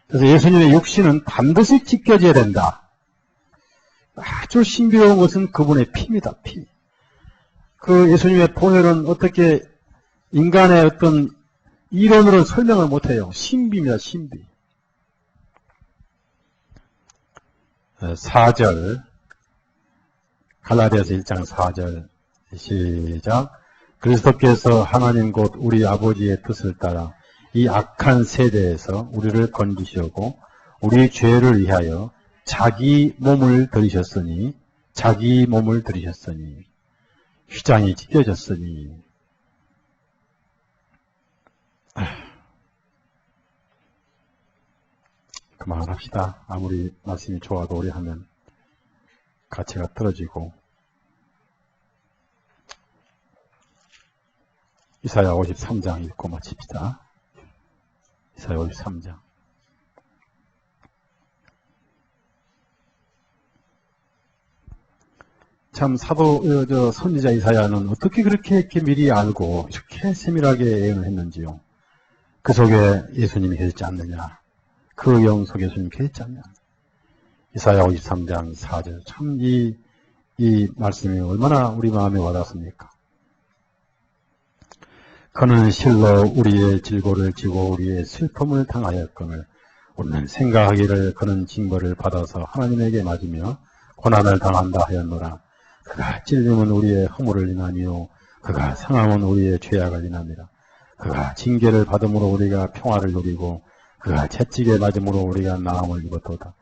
그래서 예수님의 육신은 반드시 찢겨져야 된다. 아주 신비로운 것은 그분의 피입니다. 피. 그 예수님의 보혈은 어떻게 인간의 어떤 이론으로 설명을 못해요. 신비입니다. 신비. 4절 갈라디아서 1장 4절 시작. 그리스도께서 하나님 곧 우리 아버지의 뜻을 따라 이 악한 세대에서 우리를 건지시고 우리 죄를 위하여 자기 몸을 들이셨으니 휘장이 찢겨졌으니. 그만합시다. 아무리 말씀이 좋아도 오래 하면 가치가 떨어지고. 이사야 53장 읽고 마칩시다. 이사야 53장. 참 선지자 이사야는 어떻게 그렇게 이렇게 미리 알고 이렇게 세밀하게 예언을 했는지요. 그 속에 예수님이 계시지 않느냐. 그 영 속에 예수님이 계시지 않느냐. 이사야 53장 4절. 참 이 말씀이 얼마나 우리 마음에 와닿습니까? 그는 실로 우리의 질고를 지고 우리의 슬픔을 당하였거늘 우리는 생각하기를 그는 징벌을 받아서 하나님에게 맞으며 고난을 당한다 하였노라. 그가 찔림은 우리의 허물을 인하니요 그가 상함은 우리의 죄악을 인함이라. 그가 징계를 받음으로 우리가 평화를 누리고 그가 채찍에 맞음으로 우리가 나음을 입었도다.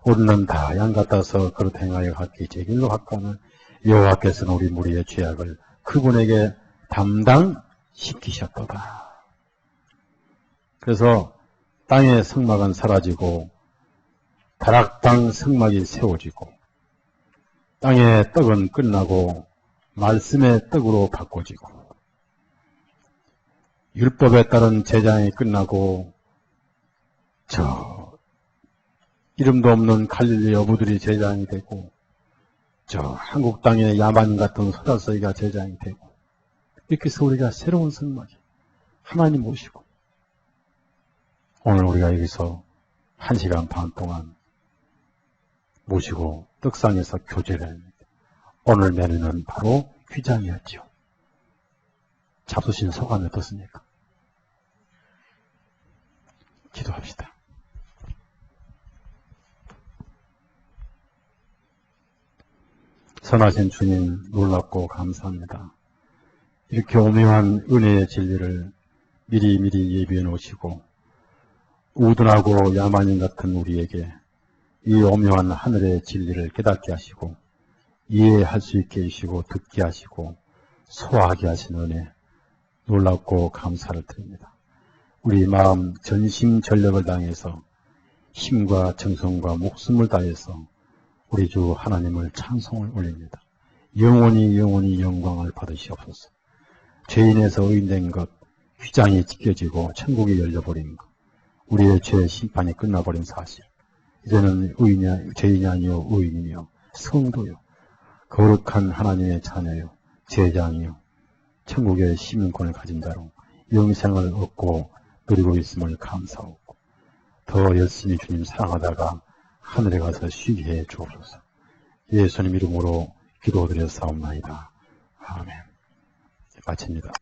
우리는 다 양 같아서 그릇 행하여 각기 제 길로 갔거늘 여호와께서는 우리 무리의 죄악을 그분에게 담당시키셨도다. 그래서 땅의 성막은 사라지고 다락방 성막이 세워지고 땅의 떡은 끝나고 말씀의 떡으로 바꿔지고 율법에 따른 제장이 끝나고 이름도 없는 갈릴리 어부들이 제장이 되고 한국 땅의 야만 같은 소다서이가 제장이 되고 이렇게 해서 우리가 새로운 성막이 하나님 모시고 오늘 우리가 여기서 1시간 반 동안 모시고 떡상에서 교제를 합니다. 오늘 메뉴는 바로 휘장이었죠. 잡수신 소감이 어떻습니까? 기도합시다. 선하신 주님 놀랍고 감사합니다. 이렇게 오묘한 은혜의 진리를 미리 예비해 놓으시고 우둔하고 야만인 같은 우리에게 이 오묘한 하늘의 진리를 깨닫게 하시고 이해할 수 있게 해주시고 듣게 하시고 소화하게 하신 은혜 놀랍고 감사를 드립니다. 우리 마음 전심전력을 다해서 힘과 정성과 목숨을 다해서 우리 주 하나님을 찬송을 올립니다. 영원히 영광을 받으시옵소서. 죄인에서 의인된 것, 휘장이 찢겨지고 천국이 열려버린 것, 우리의 죄의 심판이 끝나버린 사실. 이제는 죄인이 아니요 의인이요 성도요 거룩한 하나님의 자녀요 제장이요 천국의 시민권을 가진 자로 영생을 얻고 누리고 있음을 감사하고 더 열심히 주님 사랑하다가 하늘에 가서 쉬게 해 주옵소서. 예수님 이름으로 기도드려 사옵나이다. 아멘. 마칩니다.